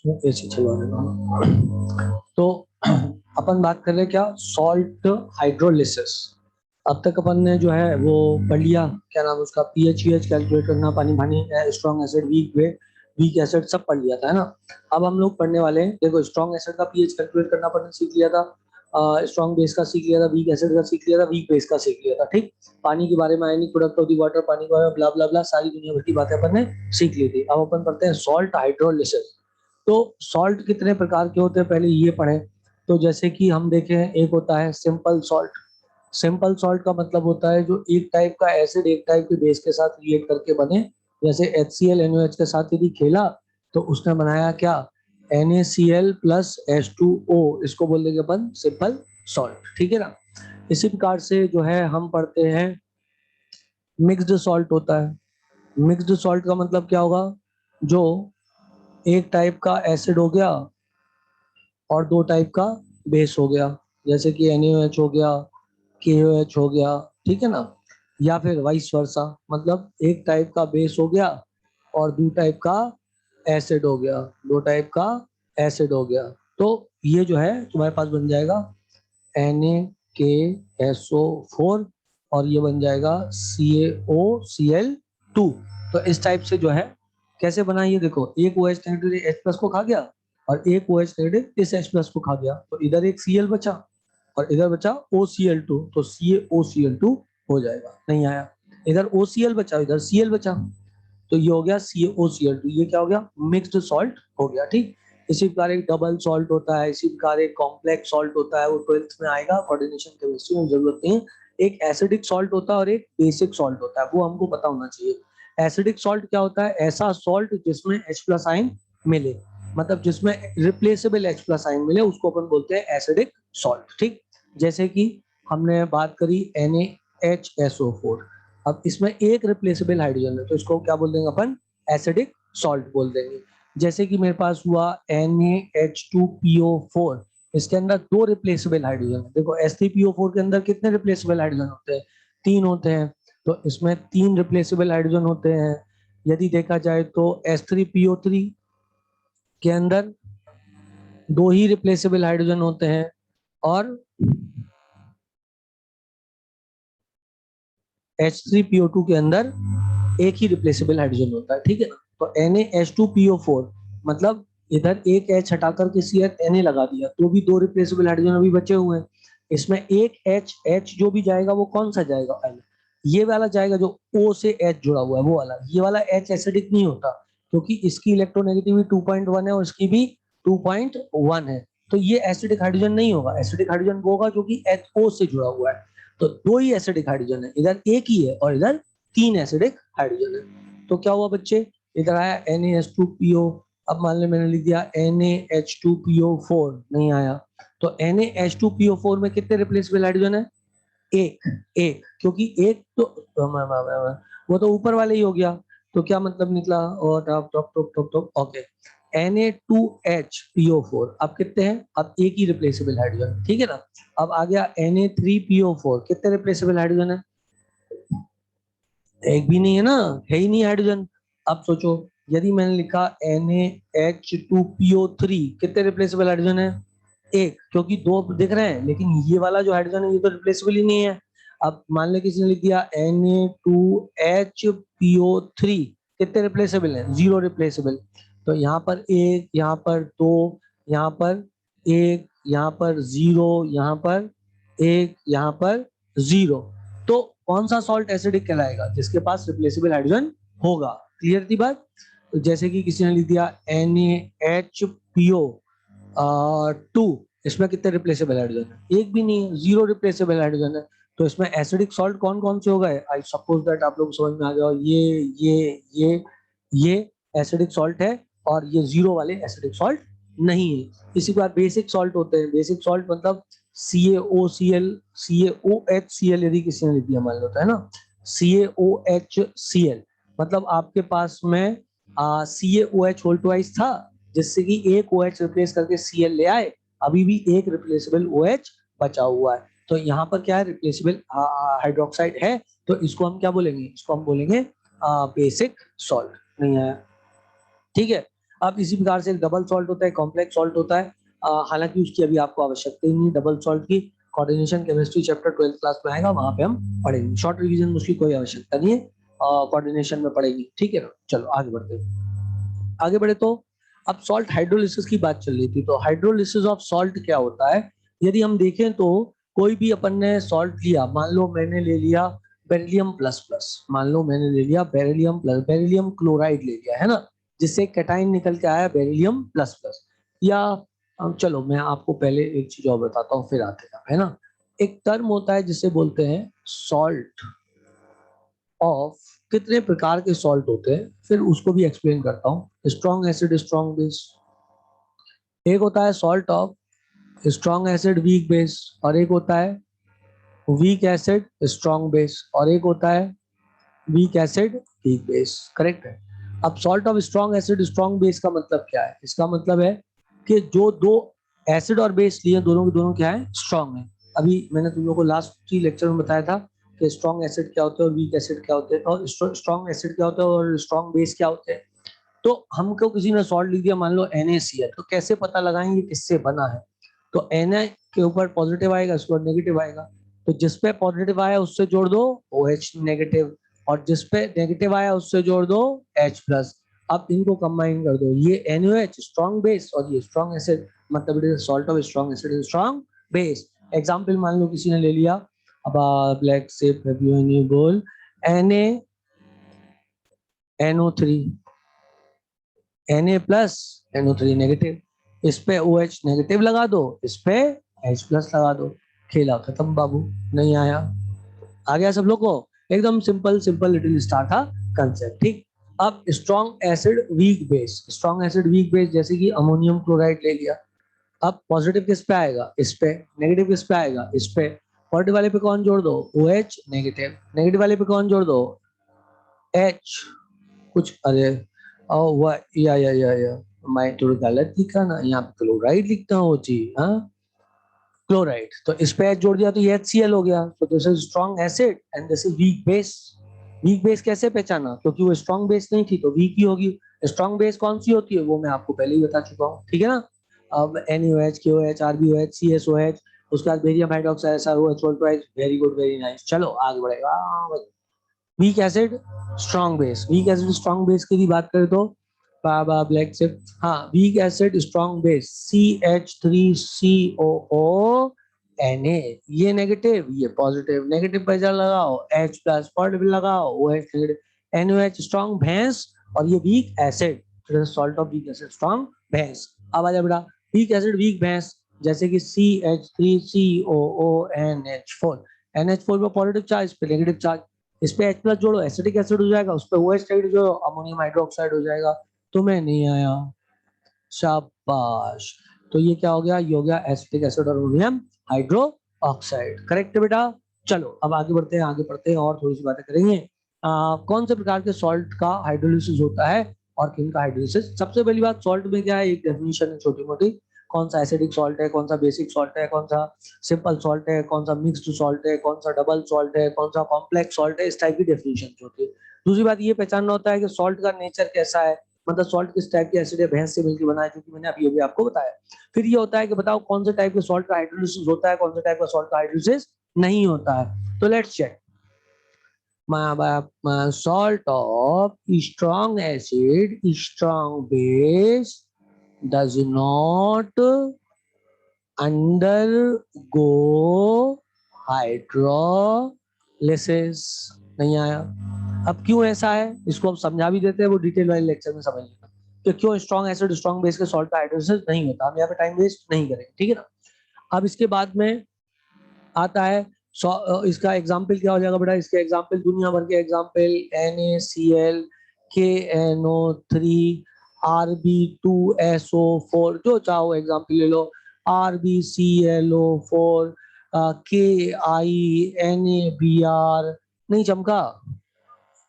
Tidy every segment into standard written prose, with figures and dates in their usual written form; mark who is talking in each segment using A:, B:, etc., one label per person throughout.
A: ऐसे चला देना। तो अपन बात कर रहे हैं क्या, सॉल्ट हाइड्रोलिसिस। अब तक अपन ने जो है वो पढ़ लिया, क्या नाम है उसका, पीएच वीएच कैलकुलेट करना, पानी पानी, स्ट्रॉन्ग एसिड, वीक एसिड, सब पढ़ लिया था, है ना। अब हम लोग पढ़ने वाले हैं, देखो स्ट्रॉन्ग एसिड का पीएच कैलकुलेट करना अपन ने सीख लिया था, स्ट्रॉन्ग बेस का सीख लिया था, वीक एसिड का सीख लिया था, वीक बेस का सीख लिया था, ठीक। पानी के बारे में, ionic product of the water, पानी के बारे में ब्ला ब्ला ब्ला, सारी दुनिया भर की बातें अपन ने सीख ली थी। अब अपन पढ़ते हैं सॉल्ट हाइड्रोलिसिस। तो सॉल्ट कितने प्रकार के होते हैं पहले ये पढ़ें। तो जैसे कि हम देखें, एक होता है सिंपल सॉल्ट। सिंपल सॉल्ट का मतलब होता है जो एक टाइप का एसिड एक टाइप के बेस के साथ रिएक्ट करके बने। जैसे HCl NaOH के साथ यदि खेला तो उसने बनाया क्या, NaCl प्लस H2O, इसको बोल देंगे अपन सिंपल सॉल्ट, ठीक है ना। इसी प्रकार से जो है हम पढ़ते हैं मिक्स्ड सॉल्ट होता है। मिक्स्ड सॉल्ट का मतलब क्या होगा, जो एक टाइप का एसिड हो गया और दो टाइप का बेस हो गया, जैसे कि NaOH हो गया, KOH हो गया, ठीक है ना। या फिर वाइस वर्सा, मतलब एक टाइप का बेस हो गया और दो टाइप का एसिड हो गया, दो टाइप का एसिड हो गया। तो ये जो है तुम्हारे पास बन जाएगा NaKSO4 और ये बन जाएगा CaOCl2। तो इस टाइप से जो है कैसे बना, ये देखो, एक OH नेगेटिव H प्लस को खा गया और एक OH नेगेटिव इस H प्लस को खा गया, तो इधर एक Cl बचा और इधर बचा OCl2, तो CaOCl2 हो जाएगा। नहीं आया, इधर OCl बचा इधर Cl बचा, तो ये हो गया CaOCl2, ये क्या हो गया, मिक्स्ड सॉल्ट हो गया, ठीक। इसी प्रकार एक डबल सॉल्ट होता है, इसी प्रकार एक कॉम्प्लेक्स सॉल्ट होता है, वो 12th में आएगा, कोऑर्डिनेशन केमिस्ट्री में जरूरत नहीं है। एक एसिडिक सॉल्ट होता है और एक बेसिक सॉल्ट होता है, वो हमको पता होना चाहिए। एसिडिक सॉल्ट क्या होता है, ऐसा सॉल्ट जिसमें H प्लस आयन मिले, मतलब जिसमें रिप्लेसेबल H प्लस आयन मिले, उसको अपन बोलते हैं एसिडिक सॉल्ट, ठीक। जैसे कि हमने बात करी NaHSO4, अब इसमें एक रिप्लेसेबल हाइड्रोजन है, तो इसको क्या बोल देंगे अपन, एसिडिक सॉल्ट बोल देंगे। जैसे कि मेरे पास हुआ NaH2PO4, इसके अंदर दो रिप्लेसेबल हाइड्रोजन है। देखो H3PO4 के अंदर कितने रिप्लेसेबल हाइड्रोजन होते हैं, तीन होते हैं, तो इसमें तीन रिप्लेसेबल हाइड्रोजन होते हैं। यदि देखा जाए तो H3PO3 के अंदर दो ही रिप्लेसेबल हाइड्रोजन होते हैं और H3PO2 के अंदर एक ही रिप्लेसेबल हाइड्रोजन होता है, ठीक है ना। तो NaH2PO4 मतलब इधर एक H हटा करके Na लगा दिया, तो भी दो रिप्लेसेबल हाइड्रोजन अभी बचे हुए हैं। इसमें एक H जो भी जाएगा वो कौन सा जाएगा, ये वाला जाएगा जो O से H जुड़ा हुआ है वो वाला। ये वाला H एसिडिक नहीं होता, क्योंकि इसकी इलेक्ट्रोनेगेटिविटी 2.1 है और इसकी भी 2.1 है, तो ये एसिडिक हाइड्रोजन नहीं होगा। एसिडिक हाइड्रोजन वो होगा जो कि HO से जुड़ा हुआ है। तो दो ही एसिडिक हाइड्रोजन है, इधर एक ही है और इधर तीन एसिडिक हाइड्रोजन है। तो क्या हुआ बच्चे, इधर आया NaH2PO, अब मान लो मैंने लिख दिया NaH2PO4, नहीं आया, तो NaH2PO4 में कितने रिप्लेसेबल हाइड्रोजन है, एक। एक क्योंकि एक तो वो तो ऊपर वाले ही हो गया, तो क्या मतलब निकला, और top top top top top, okay. Na2HPO4 अब कितने हैं, अब एक ही रिप्लेसेबल हाइड्रोजन, ठीक है ना। अब आ गया Na3PO4, कितने रिप्लेसेबल हाइड्रोजन है, एक भी नहीं है ना, है ही नहीं हाइड्रोजन। अब सोचो, यदि मैंने लिखा NaH2PO3, कितने रिप्लेसेबल हाइड्रोजन है, एक, क्योंकि दो दिख रहे हैं, लेकिन ये वाला जो हाइड्रोजन है ये तो रिप्लेसेबल ही नहीं है। अब मान ले किसी ने लिख दिया Na2HPO3, कितने रिप्लेसेबल है, जीरो रिप्लेसेबल। तो यहाँ पर एक, यहाँ पर दो, यहाँ पर एक, यहाँ पर जीरो, यहाँ पर एक, यहाँ पर जीरो। तो कौन सा सॉल्ट एसिडिक कहलाएगा, जिसके पास रिप्लेसेबल हाइड्रोजन होगा। क्लियर थी बात। तो जैसे कि किसी ने लिख दिया NaHPO2, इसमें कितने रिप्लेसेबल हाइड्रोजन है, एक भी नहीं है, जीरो रिप्लेसेबल हाइड्रोजन है। तो इसमें एसिडिक सॉल्ट कौन कौन से हो गए, आई सपोज दैट आप लोग समझ में आ जाओ, ये एसिडिक सॉल्ट है और ये जीरो वाले एसिडिक सॉल्ट नहीं है। इसी बार बेसिक सॉल्ट होते हैं, बेसिक सॉल्ट मतलब CaOCl यदि किसी ने लिख दिया मान लो, तो है ना, CaOHCl, मतलब आपके पास में CaOH होल ट्वाइस था, जिससे कि एक OH रिप्लेस करके Cl ले आए, अभी भी एक रिप्लेसेबल OH बचा हुआ है। तो यहाँ पर क्या है, रिप्लेसेबल हाइड्रोक्साइड है, तो इसको हम क्या बोलेंगे, इसको हम बोलेंगे बेसिक सॉल्ट। नहीं है, ठीक है। अब इसी प्रकार से एक डबल सॉल्ट होता है, कॉम्प्लेक्स सॉल्ट होता है, हालांकि उसकी अभी आपको आवश्यकता ही नहीं डबल सॉल्ट की। Coordination chemistry chapter 12th class में आएगा, वहां पे हम पढ़ेंगे। शॉर्ट रिवीजन में उसकी कोई आवश्यकता नहीं है, कोऑर्डिनेशन में पढ़ेगी, ठीक है ना। चलो आगे बढ़ते हैं। आगे बढ़े तो अब सॉल्ट हाइड्रोलिसिस की बात चल रही थी, तो हाइड्रोलिसिस ऑफ सॉल्ट क्या होता है? यदि हम देखें तो कोई भी अपन ने सॉल्ट लिया, मान लो मैंने ले लिया बेरिलियम प्लस प्लस, मान लो मैंने ले लिया बेरिलियम प्लस, बेरिलियम क्लोराइड ले लिया है ना, जिससे कैटाइन निकल के आया बेरिलियम प्लस प्लस। या चलो मैं आपको पहले एक चीज और बताता हूँ, फिर आते हैं, है ना। एक टर्म होता है जिसे बोलते हैं सॉल्ट ऑफ, कितने प्रकार के सॉल्ट होते हैं, फिर उसको भी एक्सप्लेन करता हूँ। स्ट्रॉन्ग एसिड, स्ट्रॉन्ग बेस, एक होता है salt of strong acid weak base, और एक होता है वीक एसिड स्ट्रॉन्ग बेस, और एक होता है weak acid weak base, correct है। अब salt of strong acid strong base का मतलब क्या है? इसका मतलब है कि जो दो एसिड और बेस लिए दोनों के दोनों क्या है? स्ट्रॉन्ग है। अभी मैंने तुम लोगों को लास्ट ही लेक्चर में बताया था कि स्ट्रॉन्ग एसिड क्या होते हैं और वीक एसिड क्या होते हैं, और स्ट्रॉन्ग एसिड क्या होता है और स्ट्रॉन्ग बेस क्या होते हैं। तो हमको किसी ने सॉल्ट लिख दिया, मान लो NaCl, तो कैसे पता लगाएंगे किससे बना है? तो Na के ऊपर पॉजिटिव आएगा, इसके ऊपर नेगेटिव आएगा, तो जिस पे पॉजिटिव आया उससे जोड़ दो OH नेगेटिव, और जिस पे नेगेटिव आया उससे जोड़ दो H प्लस। अब इनको कंबाइन कर दो, ये NaOH स्ट्रॉन्ग बेस और ये स्ट्रॉन्ग एसिड, मतलब it is salt of strong acid strong base. Example मान लो किसी ने ले लिया, अब ब्लैक से बोल NaNO3, Na plus NO3 negative, इस पे OH नेगेटिव लगा दो, इस पे H प्लस लगा दो, खेला खत्म बाबू। नहीं आया? आ गया सब लोग को? एकदम सिंपल सिंपल लिटिल स्टार का कंसेप्ट, ठीक। अब strong acid weak base, strong acid weak base जैसे कि अमोनियम क्लोराइड ले लिया, अब पॉजिटिव किस पे आएगा? इस पे। नेगेटिव किस पे आएगा? इस पे। पॉजिटिव वाले पे कौन जोड़ दो? OH negative. नेगेटिव वाले पे कौन जोड़ दो? H। कुछ अरे या मैं थोड़ा गलत लिखा ना, यहाँ पे क्लोराइड लिखता हूँ जी, हाँ क्लोराइड, तो इस पे H जोड़ दिया तो ये HCl हो गया। तो this is strong acid and this is weak base. Weak base कैसे पहचाना? क्योंकि वो स्ट्रॉन्ग बेस नहीं थी तो वीक ही होगी। स्ट्रॉन्ग बेस कौन सी होती है वो मैं आपको पहले ही बता चुका हूँ, ठीक है ना। अब NaOH, KOH, RbOH, CSOH, उसके बाद barium hydroxide, SROH, very good, very nice. चलो आगे बढ़ेगा। Weak acid strong base, weak acid strong base की बात करें तो बाबा ब्लैक से, हाँ weak acid strong base CH3COO Na, ये नेगेटिव ये पॉजिटिव, नेगेटिव पे जा लगाओ H प्लस, पॉजिटिव लगाओ OH नेगेटिव, NaOH स्ट्रॉन्ग भैंस, और ये weak acid, salt of weak acid strong भैंस। अब आ जा बेटा, वीक एसिड वीक भैंस जैसे कि CH3COO NH4 पे पॉजिटिव चार्ज, पे नेगेटिव चार्ज, इस पे H प्लस जोड़ो एसिटिक एसिड हो जाएगा, उस पे OH नेगेटिव जोड़ो अमोनियम हाइड्रोक्साइड हो जाएगा। तुम्हें नहीं आया? शाबाश। तो ये क्या हो गया? ये हो गया एसिटिक एसिड और अमोनियम हाइड्रो ऑक्साइड, करेक्ट है बेटा। चलो अब आगे बढ़ते हैं, आगे बढ़ते हैं और थोड़ी सी बातें करेंगे। कौन से प्रकार के सॉल्ट का हाइड्रोलिसिस होता है और किन का हाइड्रोलिसिस? सबसे पहली बात, सॉल्ट में क्या है, एक डेफिनेशन है छोटी मोटी, कौन सा एसिडिक सॉल्ट है, कौन सा बेसिक सॉल्ट है, कौन सा सिंपल सॉल्ट है, कौन सा मिक्स्ड सॉल्ट है, कौन सा डबल सॉल्ट है, कौन सा कॉम्प्लेक्स सॉल्ट है, इस टाइप की डेफिनेशन होती है। दूसरी बात ये पहचानना होता है कि सॉल्ट का नेचर कैसा है, मतलब सॉल्ट किस टाइप के एसिड है, भैंस से मिलकर बना है, जो कि मैंने अभी अभी आपको बताया। फिर ये होता है कि बताओ कौन से टाइप के सॉल्ट का हाइड्रोलिसिस होता है, कौन से टाइप का सॉल्ट का हाइड्रोलिसिस नहीं होता है। तो let's check. Salt of strong acid, strong base does not undergo hydrolysis। नहीं आया? अब क्यों ऐसा है इसको हम समझा भी देते हैं, वो डिटेल वाले लेक्चर में समझ लेना कि क्यों स्ट्रॉन्ग एसिड स्ट्रॉन्ग बेस के सॉल्ट का हाइड्रोलिसिस नहीं होता। हम यहाँ पे टाइम वेस्ट नहीं करेंगे, ठीक है ना। अब इसके बाद में आता है इसका एग्जाम्पल क्या हो जाएगा बेटा? इसके एग्जाम्पल दुनिया भर के एग्जाम्पल NaCl, KNO3, Rb2SO4, जो चाहो एग्जाम्पल ले लो, RbClO4, KINABr, नहीं चमका?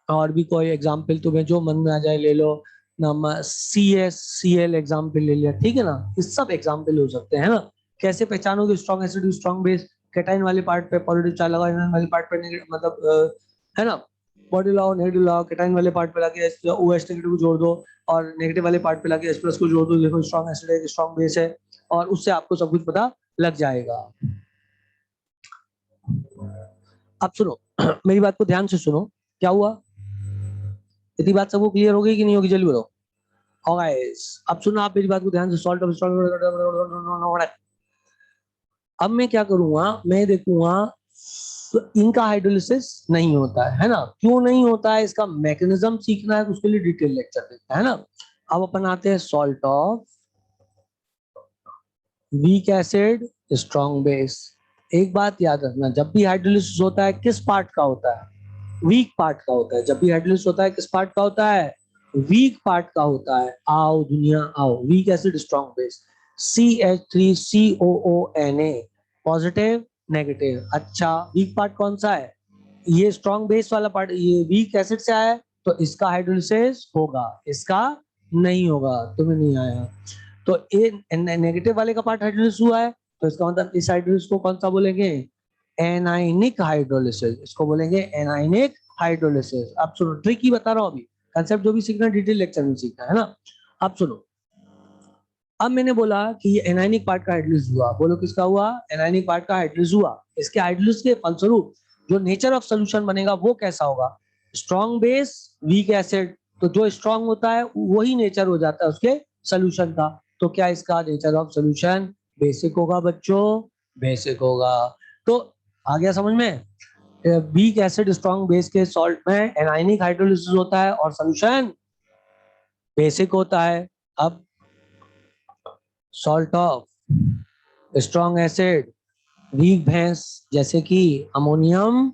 A: और भी कोई एग्जाम्पल तुम्हें जो मन में आ जाए ले लो, CSCl एग्जाम्पल ले लिया, ठीक है ना। इस सब एग्जाम्पल हो सकते हैं ना। कैसे पहचानोगे strong acid strong base? Cation वाले पार्ट पे पॉजिटिव चार्ज लगा, इनर वाले पार्ट पे नेगेटिव, मतलब है ना। बॉडी लाओ, नेगेटिव लाओ, कैटाइन वाले पार्ट पे लाके OH नेगेटिव को जोड़ दो और नेगेटिव वाले पार्ट पे लाके H+ को जोड़ दो, देखो स्ट्रॉन्ग एसिड है, स्ट्रॉन्ग बेस है, और उससे आपको सब कुछ पता लग जाएगा। अब सुनो मेरी बात को ध्यान से सुनो, क्या हुआ? इतनी बात सबको क्लियर हो गई कि नहीं होगी? जल्दी बोलो। गाइस अब सुनो आप मेरी बात को ध्यान से। सॉल्ट ऑफ स्ट्रॉन्ग, अब मैं क्या करूंगा, मैं देखूंगा इनका हाइड्रोलिसिस नहीं होता है ना? क्यों नहीं होता है, इसका मैकेनिज्म सीखना है, तो उसके लिए डिटेल लेक्चर देखना है ना। अब अपन आते हैं salt of weak acid strong base. एक बात याद रखना, जब भी हाइड्रोलिसिस होता है किस पार्ट का होता है? वीक पार्ट का होता है। जब भी हाइड्रोलिसिस होता है किस पार्ट का होता है? वीक पार्ट का होता है। आओ दुनिया आओ, weak acid strong base, CH3COONA, positive negative. अच्छा वीक पार्ट कौन सा है? ये स्ट्रॉन्ग बेस वाला पार्ट, ये वीक एसिड से आया है, तो इसका हाइड्रोलिसिस होगा, इसका नहीं होगा। तुम्हें नहीं आया तो ए नेगेटिव वाले का पार्ट हाइड्रोलिसिस हुआ है, तो इसका मतलब इस हाइड्रोलिसिस को कौन सा बोलेंगे? Anionic hydrolysis. इसको बोलेंगे एनाइनिक हाइड्रोलिसिस। अब सुनो, ट्रिक ही बता रहा हूं अभी, कंसेप्ट जो भी सीखना डिटेल लेक्चर में सीखना है ना। अब सुनो, अब मैंने बोला कि ये एनाइनिक पार्ट का हाइड्रोलिसिस हुआ। बोलो किसका हुआ? एनाइनिक पार्ट का हाइड्रोलिसिस हुआ। इसके हाइड्रोलिसिस के फलस्वरूप जो नेचर ऑफ सोल्यूशन बनेगा वो कैसा होगा? स्ट्रॉन्ग बेस वीक एसिड, तो जो स्ट्रॉन्ग होता है वही नेचर हो जाता है उसके सोल्यूशन का। तो क्या इसका नेचर ऑफ सोल्यूशन बेसिक होगा बच्चों? बेसिक होगा। तो आ गया समझ में? वीक एसिड स्ट्रॉन्ग बेस के सॉल्ट में एनाइनिक हाइड्रोलिसिस होता है और सोल्यूशन बेसिक होता है। अब salt of strong acid weak भैंस, जैसे कि अमोनियम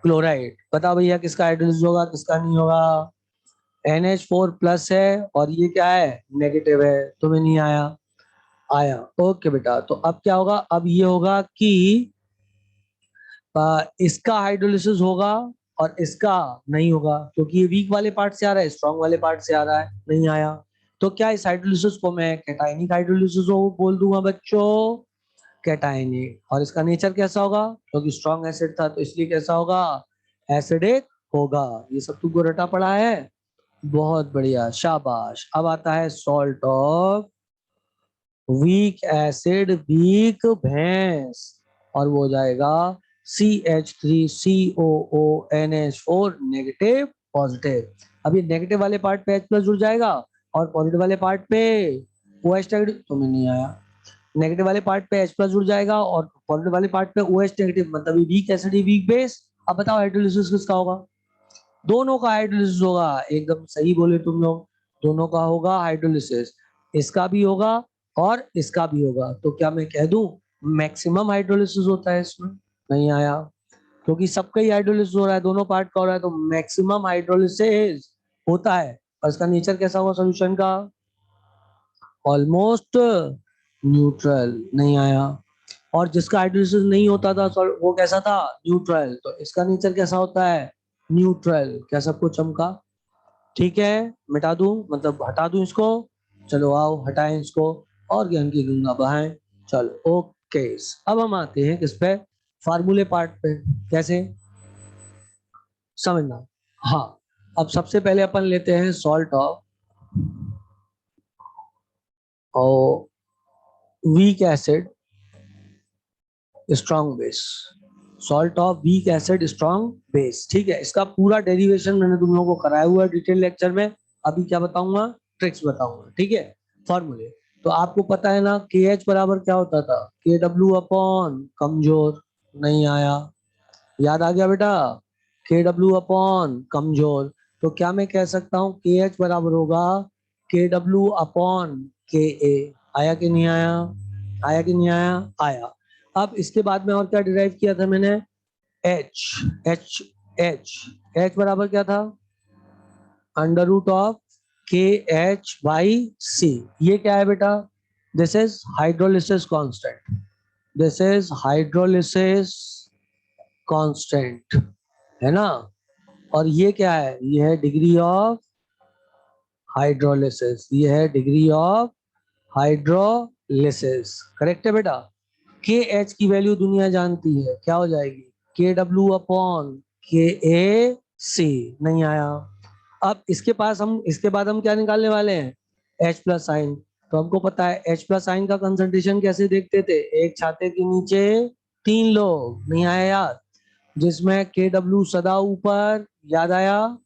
A: क्लोराइड, बताओ भैया किसका हाइड्रोलिसिस होगा किसका नहीं होगा? NH4+ है और ये क्या है? नेगेटिव है। तुम्हें नहीं आया? आया, ओके बेटा। तो अब क्या होगा? अब ये होगा कि इसका हाइड्रोलिसिस होगा और इसका नहीं होगा, क्योंकि ये वीक वाले पार्ट से आ रहा है, स्ट्रॉन्ग वाले पार्ट से आ रहा है। नहीं आया तो क्या इस हाइड्रोलिसिस को मैं कैटाइनिक हाइड्रोलिसिस बोल दूंगा बच्चों? कैटाइनिक। और इसका नेचर कैसा होगा? क्योंकि स्ट्रॉन्ग एसिड था तो इसलिए कैसा होगा? एसिडिक होगा। ये सब तुमको रटा पड़ा है? बहुत बढ़िया, शाबाश। अब आता है salt of weak acid weak भैंस, और वो हो जाएगा CH3COONH4 नेगेटिव पॉजिटिव। अब ये नेगेटिव वाले पार्ट पे H+ जुड़ जाएगा और पॉजिटिव वाले पार्ट पे OH नेगेटिव। तुम्हें नहीं आया? नेगेटिव वाले पार्ट पे H+ जुड़ जाएगा और पॉजिटिव वाले पार्ट पे OH नेगेटिव, मतलब वीक एसिड वीक बेस। अब बताओ हाइड्रोलिसिस किसका होगा? दोनों का हाइड्रोलिसिस होगा। एकदम सही बोले तुम लोग, दोनों का होगा हाइड्रोलिसिस। इसका भी होगा और इसका भी होगा। तो क्या मैं कह दूं मैक्सिमम हाइड्रोलिसिस होता है इसमें? नहीं आया, क्योंकि सबका ही हाइड्रोलिसिस हो रहा है, दोनों पार्ट का हो रहा है, तो मैक्सिमम हाइड्रोलिसिस होता है। और इसका नेचर कैसा होगा सोल्यूशन का? Almost neutral. नहीं आया। और जिसका हाइड्रोलिसिस नहीं होता था वो कैसा था? न्यूट्रल। तो इसका नेचर कैसा होता है? न्यूट्रल। क्या सबको चमका? ठीक है, मिटा दूं मतलब हटा दूं इसको? चलो आओ हटाएं इसको और ज्ञान की गंगा बहाएं। चलो ओके। अब हम आते हैं किस पे? फार्मूले पार्ट पे। कैसे समझना? हाँ, अब सबसे पहले अपन लेते हैं सॉल्ट ऑफ और weak acid strong base. Salt of weak acid strong base, ठीक है। इसका पूरा डेरिवेशन मैंने तुम लोगों को कराया हुआ है डिटेल लेक्चर में। अभी क्या बताऊंगा? ट्रिक्स बताऊंगा, ठीक है। फॉर्मूले तो आपको पता है ना, KH बराबर क्या होता था? KW अपॉन कमजोर। नहीं आया? याद आ गया बेटा? KW अपॉन कमजोर। तो क्या मैं कह सकता हूँ KH बराबर होगा KW अपॉन KA? आया कि नहीं आया? आया कि नहीं आया? आया। अब इसके बाद में और क्या डिराइव किया था मैंने? H H H H बराबर क्या था? Under root of KH/C। ये क्या है बेटा? This is hydrolysis constant. This is hydrolysis constant, है ना। और ये क्या है? ये है डिग्री ऑफ हाइड्रोलिसिस। ये है डिग्री ऑफ हाइड्रोलिसिस। करेक्ट है बेटा? KH की वैल्यू दुनिया जानती है, क्या हो जाएगी? KW अपॉन KA सी, नहीं आया। अब इसके बाद हम क्या निकालने वाले हैं, H प्लस आइन। तो हमको पता है H प्लस आइन का कंसंट्रेशन कैसे देखते थे, एक छाते के नीचे 3 लोग, नहीं आया याद, जिसमें KW सदा ऊपर, याद आया,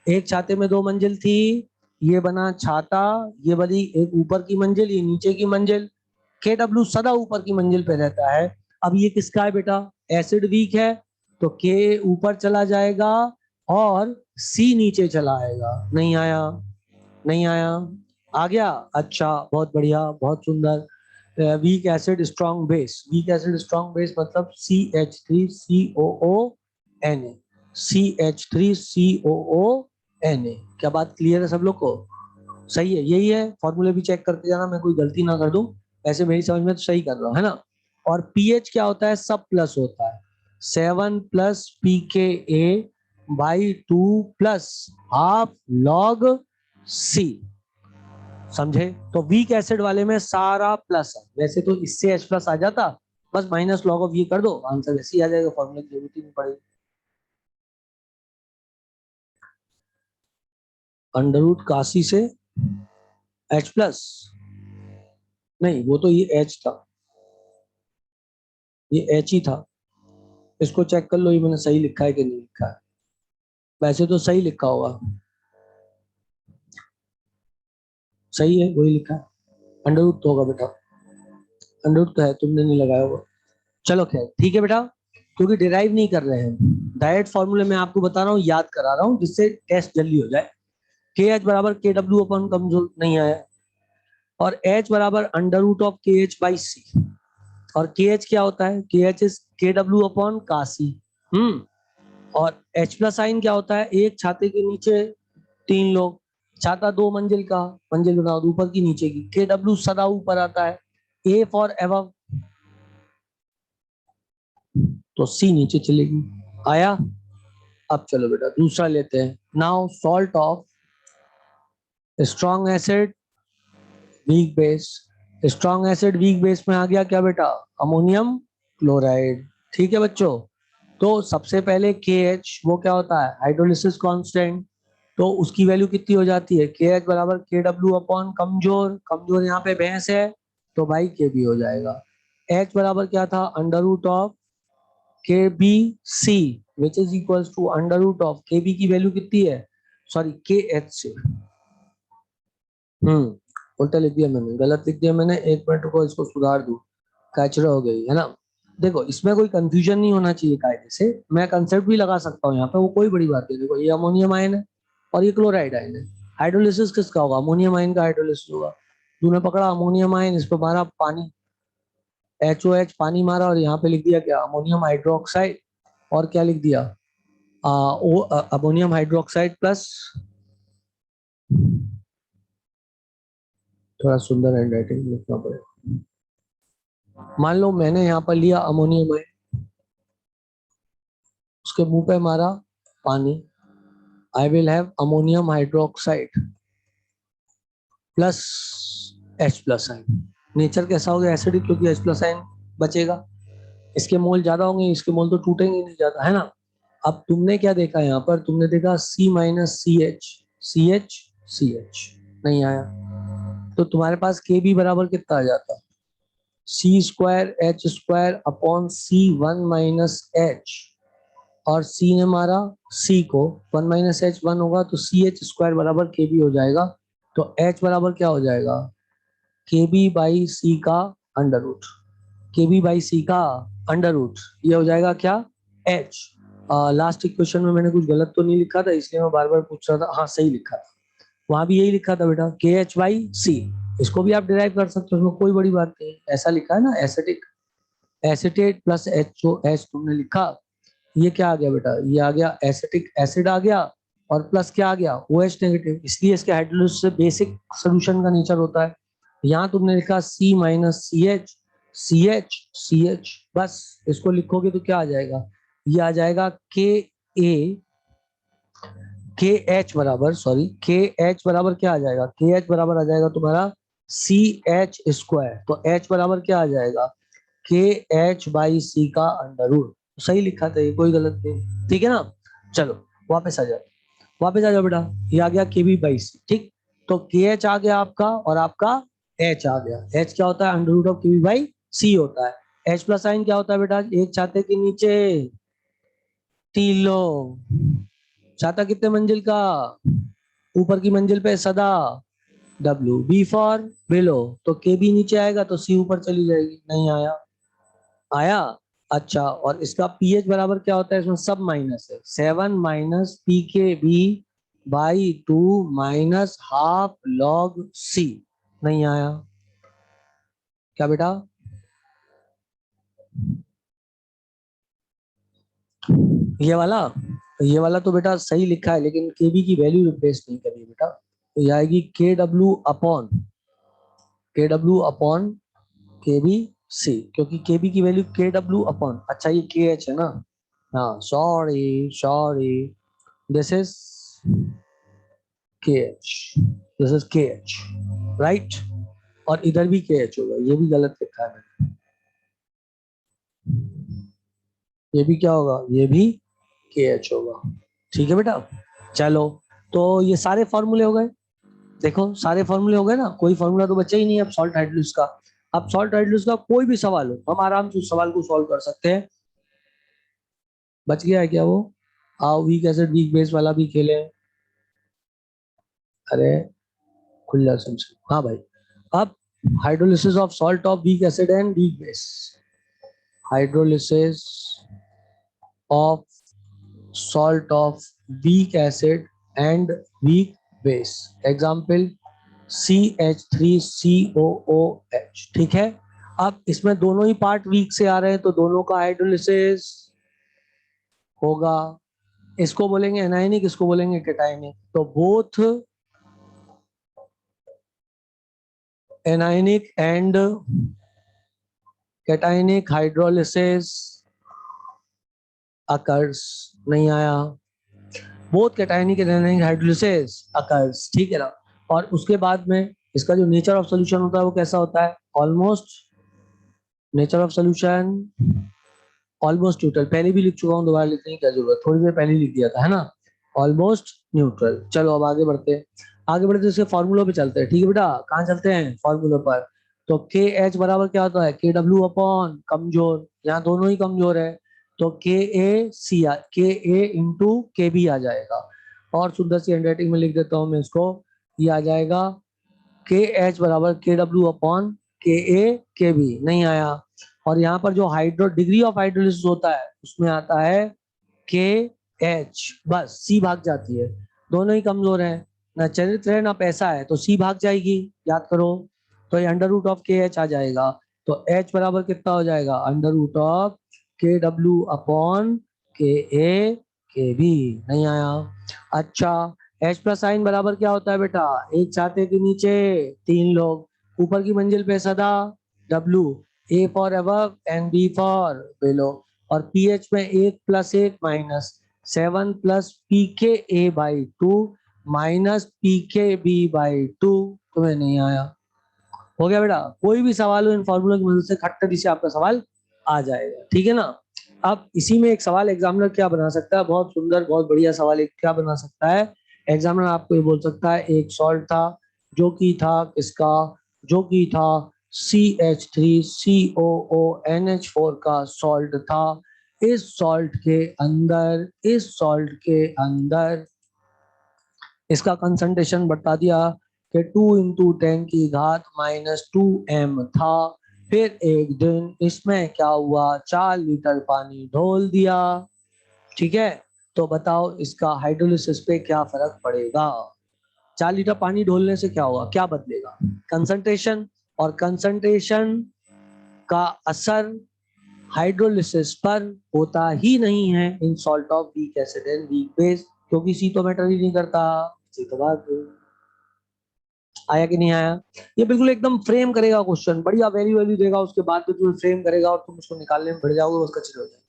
A: एक छाते में 2 मंजिल थी, ये बना छाता, ये बनी एक ऊपर की मंजिल, ये नीचे की मंजिल, KW सदा ऊपर की मंजिल पे रहता है। अब ये किसका है बेटा, एसिड वीक है, तो K ऊपर चला जाएगा और C नीचे चला आएगा, नहीं आया, नहीं आया, आ गया, अच्छा बहुत बढ़िया, बहुत सुंदर। Weak acid strong base, weak acid strong base मतलब CH3COO Na, CH3COO Na। क्या बात क्लियर है सब लोग को, सही है, यही है, फॉर्मूले भी चेक करते जाना, मैं कोई गलती ना कर दूं, वैसे मेरी समझ में तो सही कर रहा हूं, है ना। और पीएच क्या होता है, सब प्लस होता है, 7 + pKa/2 + ½ log C, समझे। तो वीक एसिड वाले में सारा प्लस है, वैसे तो इससे H प्लस आ जाता, बस माइनस लॉग ऑफ ये कर दो, आंसर ऐसे ही आ जाएगा, फॉर्मूले की जरूरत ही नहीं पड़ेगी। अंडर रूट काशी से H प्लस, नहीं वो तो ये H था, ये H ही था, इसको चेक कर लो ये मैंने सही लिखा है कि नहीं लिखा है, वैसे तो सही लिखा होगा, सही है वही लिखा है, अंडर रूट तो होगा बेटा, अंडर रूट तो है, तुमने नहीं लगाया होगा, चलो खैर ठीक है बेटा, क्योंकि डिराइव नहीं कर रहे हैं, डायरेक्ट फॉर्मूले में आपको बता रहा हूँ, याद करा रहा हूँ, जिससे टेस्ट जल्दी हो जाए। के एच बराबर KW अपन कमजोर नहीं आया, और H बराबर अंडर रूट ऑफ KH/C, और KH क्या होता है, KH is KW upon Kashi, और H प्लस आइन क्या होता है, एक छाते के नीचे 3 लोग, छाता 2 मंजिल का, मंजिल बना ऊपर की नीचे की, KW सदा ऊपर आता है, A फॉर एवव, तो C नीचे चलेगी, आया। अब चलो बेटा दूसरा लेते हैं, now salt of strong acid weak base, strong acid weak base में आ गया क्या बेटा, अमोनियम क्लोराइड, ठीक है बच्चों। तो सबसे पहले KH वो क्या होता है, हाइड्रोलिसिस कांस्टेंट, तो उसकी वैल्यू कितनी हो जाती है, KH बराबर KW अपॉन कमजोर, कमजोर यहाँ पे भैंस है, तो भाई KB हो जाएगा। H बराबर क्या था, under root of KBC which is equals to under root of KB की वैल्यू कितनी है, सॉरी KH से, उल्टा लिख दिया मैंने, गलत लिख दिया मैंने, 1 मिनट को इसको सुधार दूं, कैचरा हो गई है ना। देखो इसमें कोई कंफ्यूजन नहीं होना चाहिए, कायदे से मैं कंसेप्ट भी लगा सकता हूँ यहाँ पे, वो कोई बड़ी बात नहीं। देखो ये अमोनियम आयन है और ये क्लोराइड आयन है, हाइड्रोलिसिस किसका होगा, अमोनियम आयन का हाइड्रोलिसिस होगा। तूने पकड़ा अमोनियम आयन, इस पर मारा पानी, HOH पानी मारा, और यहाँ पे लिख दिया क्या, अमोनियम हाइड्रोक्साइड, और क्या लिख दिया, अमोनियम हाइड्रोक्साइड प्लस, थोड़ा सुंदर हैंड राइटिंग लिखना पड़ेगा, मान लो मैंने यहाँ पर लिया अमोनियम आयन, उसके मुंह पे मारा पानी, I will have ammonium hydroxide plus H plus ion, nature कैसा हो गया एसिडिक, क्योंकि H प्लस आयन बचेगा, इसके मोल ज्यादा होंगे, इसके मोल तो टूटेंगे नहीं ज्यादा, है ना। अब तुमने क्या देखा यहाँ पर, तुमने देखा C - CH, नहीं आया, तो तुम्हारे पास KB बराबर कितना आ जाता, C²H² अपॉन C1 - H, और C ने मारा C को, 1 - H 1 होगा, तो CH² बराबर KB हो जाएगा, तो H बराबर क्या हो जाएगा, KB/C का अंडर रूट, KB/C का अंडर रूट, ये हो जाएगा क्या, H। लास्ट इक्वेशन में मैंने कुछ गलत तो नहीं लिखा था, इसलिए मैं बार बार पूछ रहा था, हाँ सही लिखा था, वहां भी यही लिखा था बेटा, KH/C, इसको भी आप डिराइव कर सकते हो, उसमें कोई बड़ी बात नहीं, ऐसा लिखा है ना, एसिटिक एसिटेट प्लस HOH तुमने लिखा, ये क्या आ गया बेटा, ये आ गया एसिटिक एसिड आ गया, और प्लस क्या आ गया, OH नेगेटिव, इसलिए इसके हाइड्रोलिसिस से बेसिक सोल्यूशन का नेचर होता है। यहाँ तुमने लिखा C - CH, बस इसको लिखोगे तो क्या आ जाएगा, ये आ जाएगा KH बराबर, सॉरी KH बराबर क्या आ जाएगा, KH बराबर आ जाएगा तुम्हारा CH², तो H बराबर क्या आ जाएगा, KH/C का अंडर रूट, सही लिखा था ये, कोई गलत नहीं, ठीक है ना। चलो वापस आ जाओ, वापस आ जाओ बेटा, ये आ गया Kb/c, ठीक। तो KH आ गया आपका और आपका H आ गया। H क्या होता है, अंडर रूट ऑफ Kb/c होता है। H प्लस साइन क्या होता है बेटा, एक छाते के नीचे 3 लोग। छाता कितने मंजिल का, ऊपर की मंजिल पे सदा। W, B फॉर बिलो, तो KB नीचे आएगा तो C ऊपर चली जाएगी। नहीं आया, आया। अच्छा, और इसका पीएच बराबर क्या होता है, इसमें सब माइनस है, 7 - PKB/2 minus half log C। नहीं आया क्या बेटा, ये वाला तो बेटा सही लिखा है, लेकिन केबी की वैल्यू रिप्लेस नहीं करी बेटा। तो ये आएगी के डब्ल्यू अपॉन KB/C, क्योंकि केबी की वैल्यू के डब्ल्यू अपॉन, अच्छा ये KH है ना, हाँ sorry sorry, this is KH, this is KH, right. और इधर भी KH होगा, ये भी गलत लिखा है मैंने, ये भी क्या होगा, ये भी KH होगा। ठीक है बेटा, चलो, तो ये सारे फॉर्मूले हो गए। देखो सारे फॉर्मूले हो गए ना, कोई फॉर्मूला तो बचा ही नहीं अब सॉल्ट हाइड्रोलिसिस का। अब सॉल्ट हाइड्रोलिसिस का कोई भी सवाल हो, हम आराम से उस सवाल को सॉल्व कर सकते हैं। बच गया है क्या वो, आओ वीक एसिड वीक बेस वाला भी खेले। अरे खुल्ला समझ, हाँ भाई। अब hydrolysis of salt of weak acid and weak base, hydrolysis of salt of weak acid and weak base, example CH3COOH, ठीक है। अब इसमें दोनों ही पार्ट वीक से आ रहे हैं, तो दोनों का हाइड्रोलिसिस होगा। इसको बोलेंगे एनायनिक, इसको बोलेंगे कैटायनिक, तो both anionic and cationic hydrolysis occurs. नहीं आया, both cationic and anionic hydrolysis occurs, ठीक है ना। और उसके बाद में इसका जो नेचर ऑफ सॉल्यूशन होता है वो कैसा होता है, almost, nature of solution almost neutral, पहले भी लिख चुका हूँ, दोबारा लिखने की क्या जरूरत, थोड़ी देर पहले लिख दिया था, है ना, ऑलमोस्ट न्यूट्रल। चलो अब आगे बढ़ते हैं, आगे बढ़ते इसके फॉर्मूलों पे चलते हैं, ठीक है बेटा, कहाँ चलते हैं, फॉर्मूलों पर। तो के एच बराबर क्या होता है, के डब्ल्यू अपॉन कमजोर, यहाँ दोनों ही कमजोर है, तो के ए आ जाएगा। और सुंदर सी हैंडराइटिंग में लिख देता हूँ मैं इसको, ये आ जाएगा के एच बराबर के डब्ल्यू अपॉन के बी। नहीं आया। और यहाँ पर जो हाइड्रो डिग्री ऑफ हाइड्रोलिसिस होता है उसमें आता है के एच, बस सी भाग जाती है, दोनों ही कमजोर हैं, ना चरित्र है ना पैसा है, तो सी भाग जाएगी, याद करो। तो ये अंडर रूट ऑफ के एच आ जाएगा, तो एच बराबर कितना हो जाएगा, अंडर रूट ऑफ के डब्ल्यू अपॉन के बी। नहीं आया। अच्छा, एच प्लस साइन बराबर क्या होता है बेटा, एक छाते के नीचे 3 लोग, ऊपर की मंजिल पे सदा। W, A for above and B for below. और पीएच में 1 + 1 - 7 + PKA/2 माइनस PKB/2। तुम्हें नहीं आया, हो गया बेटा, कोई भी सवाल हो इन फॉर्मूलों की मदद से खट्टर से आपका सवाल आ जाएगा, ठीक है ना। अब इसी में एक सवाल एग्जामिनर क्या बना सकता है, बहुत सुंदर बहुत बढ़िया सवाल एक क्या बना सकता है, एग्जामिनर आपको ये बोल सकता है, एक सॉल्ट था जो कि था किसका, जो कि था CH3COONH4 का सॉल्ट था। इस सॉल्ट के अंदर इसका कंसंट्रेशन बता दिया कि 2 × 10⁻⁻² था। फिर एक दिन इसमें क्या हुआ, 4 लीटर पानी ढोल दिया, ठीक है। तो बताओ इसका हाइड्रोलिसिस पे क्या फर्क पड़ेगा, 4 लीटर पानी ढोलने से क्या होगा, क्या बदलेगा, कंसंट्रेशन। और कंसंट्रेशन का असर हाइड्रोलिसिस पर होता ही नहीं है in salt of weak acid and weak base, क्योंकि सी तो मैटर ही नहीं करता। सी तो बात आया कि नहीं आया, ये बिल्कुल एकदम फ्रेम करेगा क्वेश्चन, बढ़िया वैल्यू वैल्यू देगा, उसके बाद तो तुम्हें फ्रेम करेगा और तुम उसको निकालने में बढ़ जाओगे, उसका चिल हो जाएगा।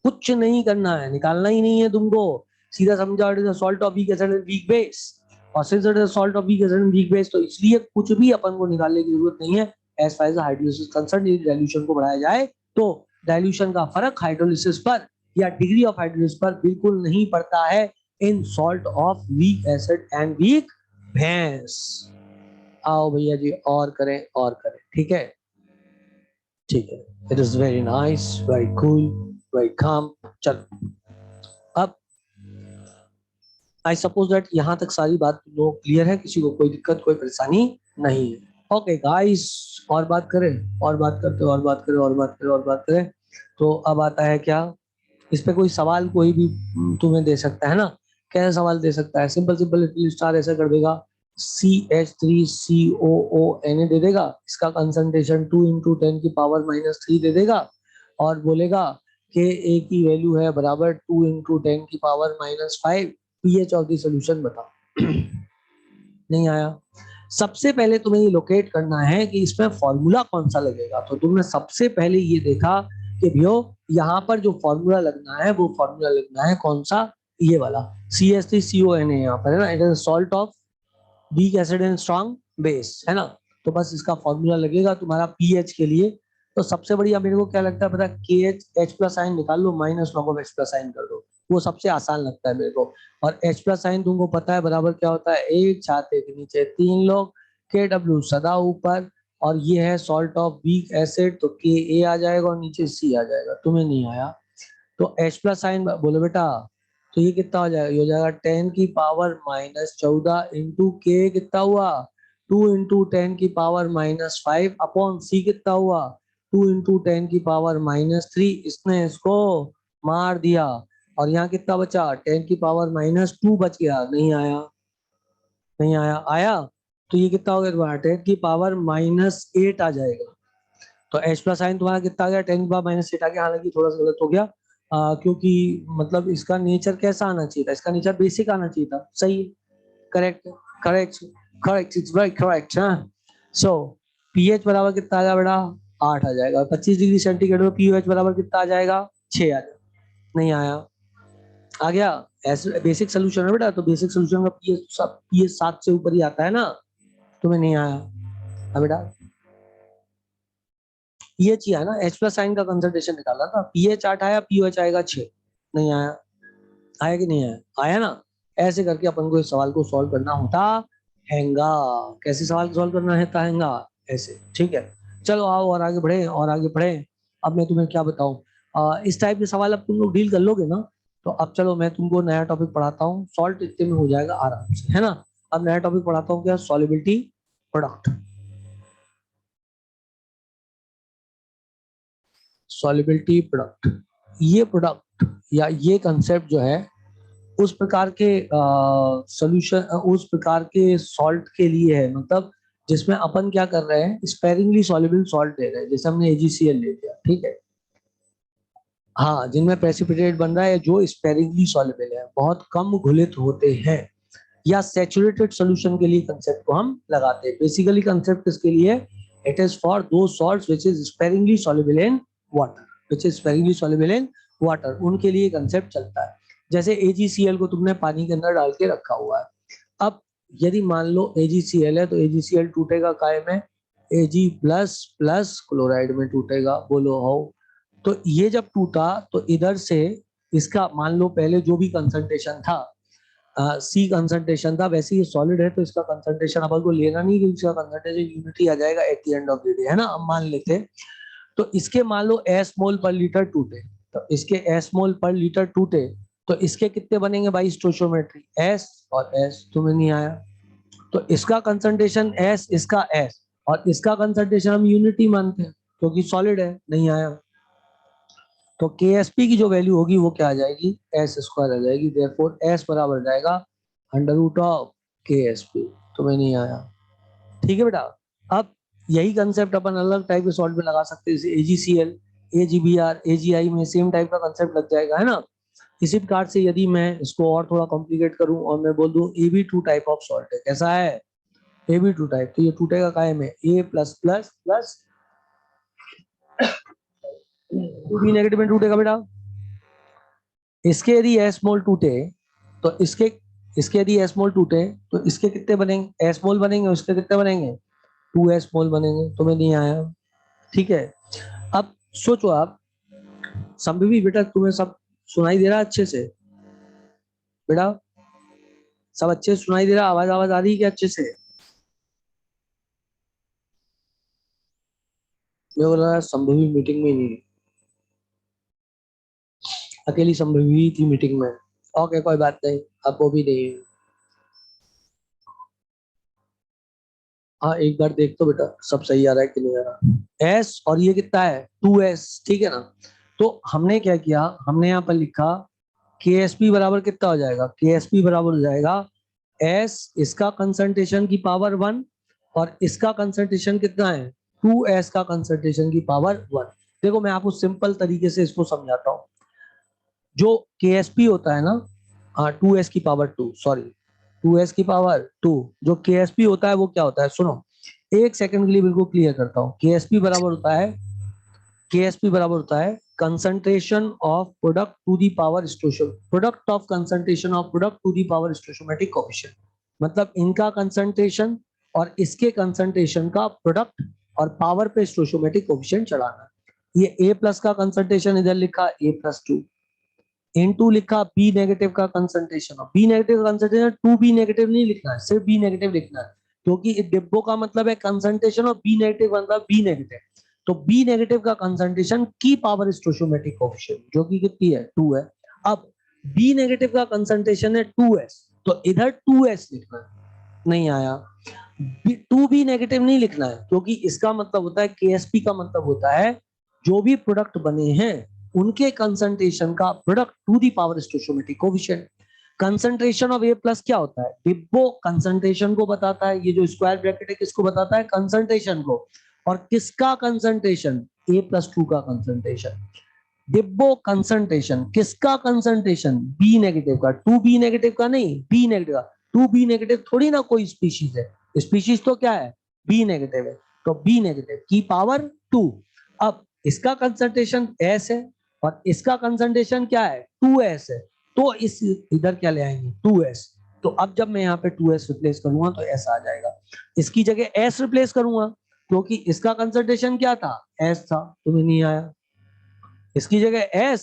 A: कुछ नहीं करना है, निकालना ही नहीं है तुमको, सीधा समझा it is a salt of weak acid and weak base. और since it is a salt of weak acid and weak base, तो इसलिए कुछ भी अपन को निकालने की जरूरत नहीं है। As far as hydrolysis concern, यदि डाइल्यूशन को बढ़ाया जाए तो डाइल्यूशन का फर्क हाइड्रोलिसिस पर या डिग्री ऑफ हाइड्रोलिसिस पर बिल्कुल नहीं पड़ता है। In salt of weak acid and weak base. आओ भैया जी और करें और करें, ठीक है ठीक है। It is very nice, very cool, very calm. चलो अब आई सपोज दैट यहाँ तक सारी बात लोग क्लियर है, किसी को कोई दिक्कत कोई परेशानी नहीं है। ओके गाइस, और बात करें और बात करते और बात करें और बात करें और बात करें। तो अब आता है क्या, इस पे कोई सवाल कोई भी तुम्हें दे सकता है ना। कैसा सवाल दे सकता है, सिंपल सिंपल स्टार ऐसा कर देगा, CH3COO दे देगा, इसका कंसंट्रेशन 2 × 10⁻³ दे देगा और बोलेगा कि A की वैल्यू है बराबर 2 × 10⁻⁵। पीएच ऑफ द सॉल्यूशन बताओ। नहीं आया। सबसे पहले तुम्हें ये लोकेट करना है कि इसमें फॉर्मूला कौन सा लगेगा। तो तुमने सबसे पहले ये देखा कि भैया यहाँ पर जो फॉर्मूला लगना है वो फॉर्मूला लगना है कौन सा, ये वाला CH3CON है यहाँ पर, है ना। It is salt of weak acid and strong base, है ना। तो बस इसका फॉर्मूला लगेगा तुम्हारा पीएच के लिए। तो सबसे बढ़िया मेरे को क्या लगता है पता है, KH H प्लस साइन निकाल लो, minus log of H plus sign कर दो, वो सबसे आसान लगता है मेरे को। और H प्लस साइन तुमको पता है बराबर क्या होता है, एक छाते के नीचे 3 लोग, KW सदा ऊपर, और ये है सॉल्ट ऑफ वीक एसिड, तो KA आ जाएगा और नीचे C आ जाएगा। तुम्हें नहीं आया तो H प्लस साइन बोलो बेटा, तो ये कितना हो जाएगा, ये हो जाएगा 10⁻14 इंटू के कितना हुआ 2 × 10⁻⁵ अपॉन C कितना हुआ 2 × 10⁻³ इसने इसको मार दिया। और यहाँ कितना बचा 10⁻² बच गया। नहीं आया, नहीं आया, आया तो ये कितना हो गया तुम्हारा 10⁻8 आ जाएगा। तो H प्लस साइन तुम्हारा कितना आ गया 10⁻8 आ गया। हालांकि थोड़ा सा गलत हो गया क्योंकि मतलब इसका नेचर कैसा आना चाहिए था, इसका नेचर बेसिक आना चाहिए था। सही है, correct correct correct, it's very correct. So pH बराबर कितना आ जाएगा बेटा 8 आ जाएगा। 25 डिग्री सेंटीग्रेड में पीएच बराबर कितना आ जाएगा 6 आ जाएगा। नहीं आया, आ गया। ऐसे बेसिक सोल्यूशन है बेटा, तो बेसिक सोल्यूशन का पीएच 7 से ऊपर ही आता है ना। तुम्हें नहीं आया बेटा, पीएच ही है ना, H प्लस साइन का कंसंट्रेशन निकाला था, पीएच 8 आया, पीओएच आएगा 6। नहीं आया, आया कि नहीं आया, आया ना। ऐसे करके अपन को इस सवाल को सॉल्व करना होता हैगा। कैसे सवाल सॉल्व करना है हैगा, ऐसे, ठीक है। चलो आओ और आगे बढ़े और आगे बढ़े। अब मैं तुम्हें क्या बताऊं, इस टाइप के सवाल अब तुम लोग डील कर लोगे ना। तो अब चलो मैं तुमको नया टॉपिक पढ़ाता हूँ, सॉल्ट इतने में हो जाएगा आराम से, है ना। अब नया टॉपिक पढ़ाता हूँ, क्या, सॉल्युबिलिटी प्रोडक्ट। सॉल्युबिलिटी प्रोडक्ट, ये प्रोडक्ट या ये कंसेप्ट जो है उस प्रकार के सॉल्यूशन, उस प्रकार के सॉल्ट के लिए है, मतलब जिसमें अपन क्या कर रहे हैं, स्पेरिंगली सॉल्युबल सॉल्ट ले रहे हैं, जैसे हमने AgCl ले लिया, ठीक है। हाँ, जिनमें प्रेसिपिटेट बन रहा है जो स्पेरिंगली सॉल्युबल है, बहुत कम घुलित होते हैं, या सैचुरेटेड सॉल्यूशन के लिए कंसेप्ट को हम लगाते हैं। बेसिकली कंसेप्ट किसके लिए, इट इज फॉर दो salts which is sparingly soluble in water, which is sparingly soluble in water, उनके लिए कंसेप्ट चलता है। जैसे AgCl को तुमने पानी के अंदर डाल के रखा हुआ है। अब यदि मान लो AgCl है तो AgCl टूटेगा काय में, Ag प्लस प्लस क्लोराइड में टूटेगा। बोलो हो। तो ये जब टूटा तो इधर से इसका मान लो पहले जो भी कंसंट्रेशन था, C कंसंट्रेशन था, वैसे ये सॉलिड है तो इसका कंसंट्रेशन अपन को लेना नहीं, क्योंकि इसका कंसंट्रेशन यूनिटी आ जाएगा at the end of the day, है ना। अब मान लेते तो इसके मान लो S मोल पर लीटर टूटे, तो इसके S मोल पर लीटर टूटे तो इसके कितने बनेंगे भाई स्टोइचियोमेट्री, S और S। तुम्हें नहीं आया तो इसका कंसंट्रेशन S, इसका S, और इसका कंसंट्रेशन हम यूनिटी मानते हैं क्योंकि सॉलिड है। नहीं आया तो KSP की जो वैल्यू होगी वो क्या आ जाएगी, S स्क्वायर आ जाएगी। देयरफॉर S बराबर जाएगा √ऑफ KSP। तुम्हें नहीं आया, ठीक है बेटा। अब यही कंसेप्ट अपन अलग टाइप के सॉल्ट में लगा सकते हैं, जैसे AgCl, AgBr, AgI में सेम टाइप का कंसेप्ट लग जाएगा, है ना। इसी प्रकार से यदि मैं इसको और थोड़ा कॉम्प्लिकेट करूं और मैं बोल दूं AB2 टाइप ऑफ सॉल्ट है, कैसा है AB2 टाइप, तो ये टूटेगा काय में A plus plus plus, B negative में टूटेगा बेटा। इसके यदि S मोल टूटे तो इसके यदि S मोल टूटे तो इसके कितने बनेंगे, S मोल बनेंगे, उसके कितने बनेंगे 2S मोल बनेंगे। तुम्हें नहीं आया, ठीक है। अब सोचो आप, संभवी बेटा तुम्हें सब सुनाई दे रहा है अच्छे से बेटा, सब अच्छे से सुनाई दे रहा? आवाज आवाज आ रही है क्या अच्छे से? मैं बोल रहा संभवी मीटिंग में नहीं है, अकेली संभवी थी मीटिंग में। ओके कोई बात नहीं, अब वो भी नहीं है। हाँ एक बार देख तो बेटा सब सही आ रहा है कि नहीं आ रहा। एस और ये कितना है 2s, ठीक है ना। तो हमने क्या किया, हमने यहाँ पर लिखा के एस पी बराबर कितना हो जाएगा, के एस पी बराबर हो जाएगा एस इसका कंसंट्रेशन की पावर 1 और इसका कंसंट्रेशन कितना है 2s का कंसंट्रेशन की पावर 1। देखो मैं आपको सिंपल तरीके से इसको समझाता हूँ। जो के एस पी होता है ना, हाँ 2s की पावर 2, सॉरी 2s की पावर 2, जो के एस पी होता है वो क्या होता है सुनो, एक सेकंड के लिए बिल्कुल क्लियर करता हूँ। के एस पी बराबर होता है, के एस पी बराबर होता है concentration of product to the power stoichio, product of concentration of product to the power stoichiometric coefficient. मतलब इनका कंसंट्रेशन और इसके कंसंट्रेशन का प्रोडक्ट और पावर पे स्टोशियोमेट्रिक कोएफिशिएंट चढ़ाना। ये ए प्लस का कंसंट्रेशन इधर लिखा ए प्लस 2, इनटू लिखा बी नेगेटिव का कंसंट्रेशन, और बी नेगेटिव का कंसंट्रेशन 2 बी नेगेटिव नहीं लिखना है, सिर्फ बी नेगेटिव लिखना है, क्योंकि इस डिब्बों का मतलब है कंसंट्रेशन और बी नेगेटिव मतलब बी नेगेटिव। तो बी नेगेटिव का कंसंट्रेशन की पावर स्टोशियोमेट्रिक कोएफिशिएंट जो कि कितनी है 2 है। अब बी नेगेटिव का कंसंट्रेशन है 2s, तो इधर 2s लिखना है, नहीं आया। 2b नेगेटिव नहीं लिखना है, क्योंकि इसका मतलब होता है केएसपी का मतलब होता है जो भी प्रोडक्ट बने हैं उनके कंसंट्रेशन का product to the power stoichiometric coefficient. Concentration of A plus क्या होता है, डिब्बो कंसंट्रेशन को बताता है, ये जो स्क्वायर ब्रैकेट है किसको बताता है, कंसंट्रेशन को। और किसका कंसंट्रेशन, ए प्लस 2 का कंसंट्रेशन। डिब्बो कंसंट्रेशन किसका, कंसंट्रेशन बी नेगेटिव का, 2b नेगेटिव का नहीं, बी नेगेटिव का। 2b नेगेटिव थोड़ी ना कोई स्पीशीज है, स्पीशीज तो क्या है बी नेगेटिव है, तो बी नेगेटिव की पावर 2। अब इसका कंसंट्रेशन एस है और इसका कंसंट्रेशन क्या है 2s है, तो इस इधर क्या ले आएंगे 2s। तो अब जब मैं यहाँ पे 2s रिप्लेस करूंगा तो s आ जाएगा, इसकी जगह s रिप्लेस करूंगा क्योंकि इसका कंसंट्रेशन क्या था s था, तुम्हें नहीं आया। इसकी जगह s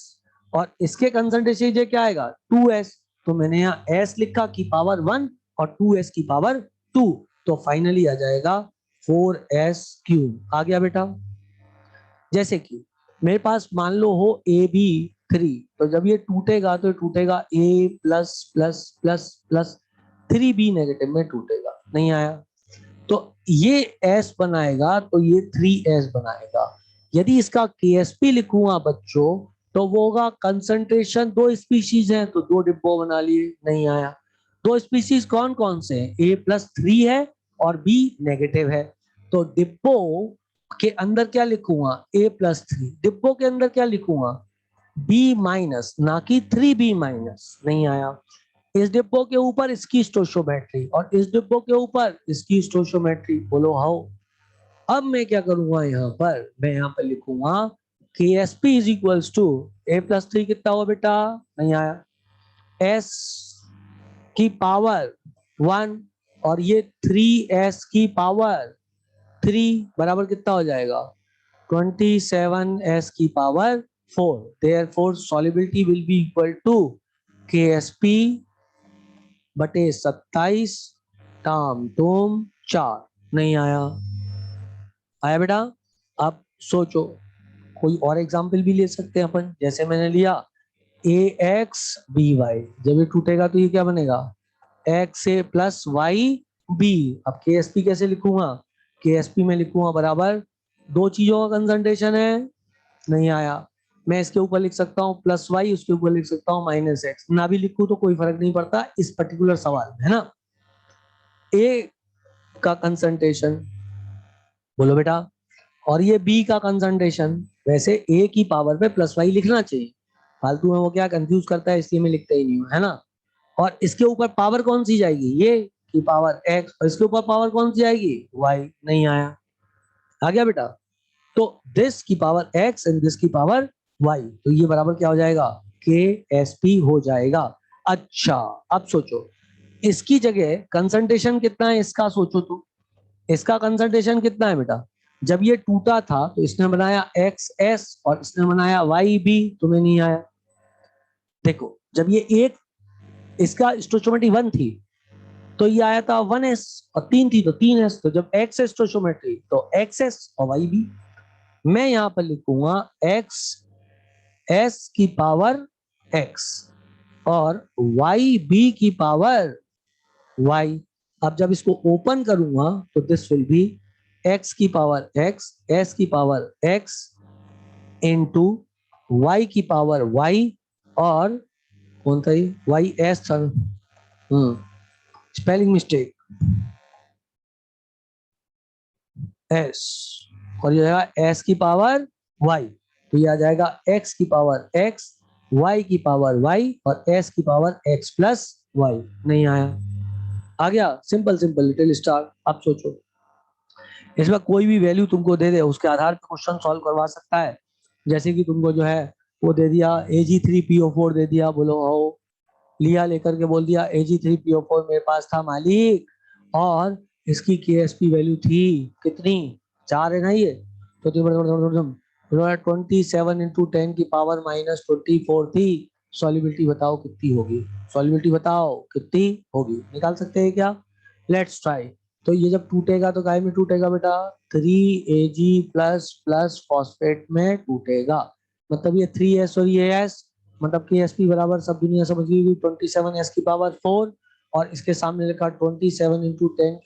A: और इसके कंसंट्रेशन की जगह क्या आएगा 2s, तो मैंने यहाँ s लिखा की पावर 1 और 2s की पावर 2, तो फाइनली आ जाएगा 4s क्यूब। आ गया बेटा। जैसे कि मेरे पास मान लो हो ए बी 3, तो जब ये टूटेगा तो टूटेगा a plus plus plus plus 3b negative में टूटेगा, नहीं आया। तो ये s बनाएगा तो ये 3s बनाएगा। यदि इसका KSP लिखूंगा बच्चों तो वो होगा कंसंट्रेशन, दो स्पीशीज हैं तो दो डिब्बों बना लिए, नहीं आया। दो स्पीशीज कौन कौन से हैं, A प्लस 3 है और B नेगेटिव है। तो डिब्बों के अंदर क्या लिखूंगा A प्लस 3, डिब्बों के अंदर क्या लिखूंगा B माइनस, ना कि 3B माइनस, नहीं आया। इस डिब्बो के ऊपर इसकी स्टोशियोमेट्री और इस डिब्बो के ऊपर इसकी स्टोशियोमेट्री, बोलो हाउ। अब मैं क्या करूंगा यहाँ पर, मैं यहाँ पर लिखूंगा K S P is equals to A plus 3 कितना हुआ बेटा, नहीं आया, एस की पावर 1 और ये 3s की पावर 3 बराबर कितना हो जाएगा 27s की power 4। Therefore solubility will be equal to K S P बटे 27 टाम टोम 4, नहीं आया। आया बेटा। अब सोचो कोई और एग्जाम्पल भी ले सकते हैं अपन, जैसे मैंने लिया ए एक्स बी वाई, जब ये टूटेगा तो ये क्या बनेगा एक्स ए प्लस वाई बी। अब के एस पी कैसे लिखूंगा, के एस पी में लिखूंगा बराबर दो चीजों का कंसंट्रेशन है, नहीं आया। मैं इसके ऊपर लिख सकता हूँ प्लस वाई, उसके ऊपर लिख सकता हूँ माइनस एक्स, ना भी लिखूं तो कोई फर्क नहीं पड़ता इस पर्टिकुलर सवाल में, है ना। ए का कंसंट्रेशन, बोलो बेटा, और ये बी का कंसंट्रेशन, वैसे ए की पावर पे प्लस वाई लिखना चाहिए, फालतू में वो क्या कंफ्यूज करता है इसलिए मैं लिखता ही नहीं हूँ, है ना। और इसके ऊपर पावर कौन सी जाएगी, ये की पावर एक्स, और इसके ऊपर पावर कौन सी जाएगी वाई, नहीं आया। आ गया बेटा। तो दिस की पावर एक्स एंड दिस की पावर वाई, तो ये बराबर क्या हो जाएगा के एस पी हो जाएगा। अच्छा अब सोचो इसकी जगह कंसंट्रेशन कितना है इसका, सोचो तो इसका कंसंट्रेशन कितना है बेटा, जब ये टूटा था तो इसने बनाया एक्स एस और इसने बनाया वाई बी, तुम्हें नहीं आया। देखो जब ये एक इसका स्टोचियोमेट्री 1 थी तो ये आया था 1s और 3 थी तो 3s, तो जब x है स्टोइचियोमेट्री तो xs और y भी। मैं यहां पर लिखूंगा x s की पावर x और y b की पावर y। अब जब इसको ओपन करूंगा तो दिस विल बी x की पावर x, s की पावर x इंटू y की पावर y और कौन था ये y s था, स्पेलिंग मिस्टेक, s और ये आएगा s की पावर y, तो ये आ जाएगा x की पावर x, y की पावर y और s की पावर x प्लस y। नहीं आया, आ गया सिंपल सिंपल लिटिल स्टार। अब सोचो इसमें कोई भी वैल्यू तुमको दे दे उसके आधार पर क्वेश्चन सॉल्व करवा सकता है। जैसे कि तुमको जो है वो दे दिया Ag3PO4 दे दिया, बोलो आओ, लिया लेकर के बोल दिया Ag3PO4 मेरे पास था मालिक और इसकी KSP वैल्यू थी कितनी, 4 है ना ये, तो 27 इंटू 10 की पावर माइनस 24 थी। सॉल्युबिलिटी बताओ कितनी होगी, सॉल्युबिलिटी बताओ कितनी होगी, निकाल सकते हैं क्या? Let's try. तो ये जब टूटेगा तो काय में टूटेगा बेटा, 3Ag प्लस प्लस फॉस्फेट में टूटेगा, मतलब ये 3s और ये s, मतलब कि एसपी बराबर सब दुनिया समझ गई 27s की पावर 4 और इसके सामने लिखा 27 इंटू 10,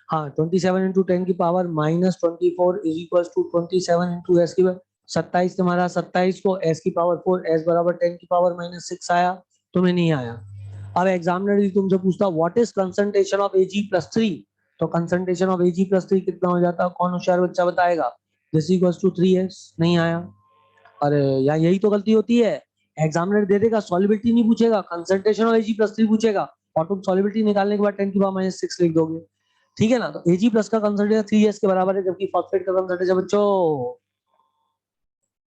A: हाँ 27 इंटू 10 की power minus 24 is equal to 27 into S की 27 तुम्हारा 27 को एस की पावर 4 एस बराबर 10 की पावर माइनस 6 आया, तुम्हें नहीं आया। अब एग्जामिनर जी तुमसे पूछता what is concentration of Ag+3, तो कंसंट्रेशन ऑफ Ag+3 कितना हो जाता है, कौन होशियार बच्चा बताएगा? दिस इक्वल्स टू 3s, नहीं आया। अरे यार यही तो गलती होती है, एग्जामिनर दे देगा सॉल्युबिलिटी नहीं पूछेगा, कंसंट्रेशन ऑफ Ag+3 पूछेगा और तुम सॉल्युबिलिटी निकालने के बाद 10 की पावर माइनस 6 लिख दोगे। ठीक है ना, तो Ag प्लस का कंसंट्रेशन 3s के बराबर है, जबकि फॉस्फेट का कंसंट्रेशन बच्चों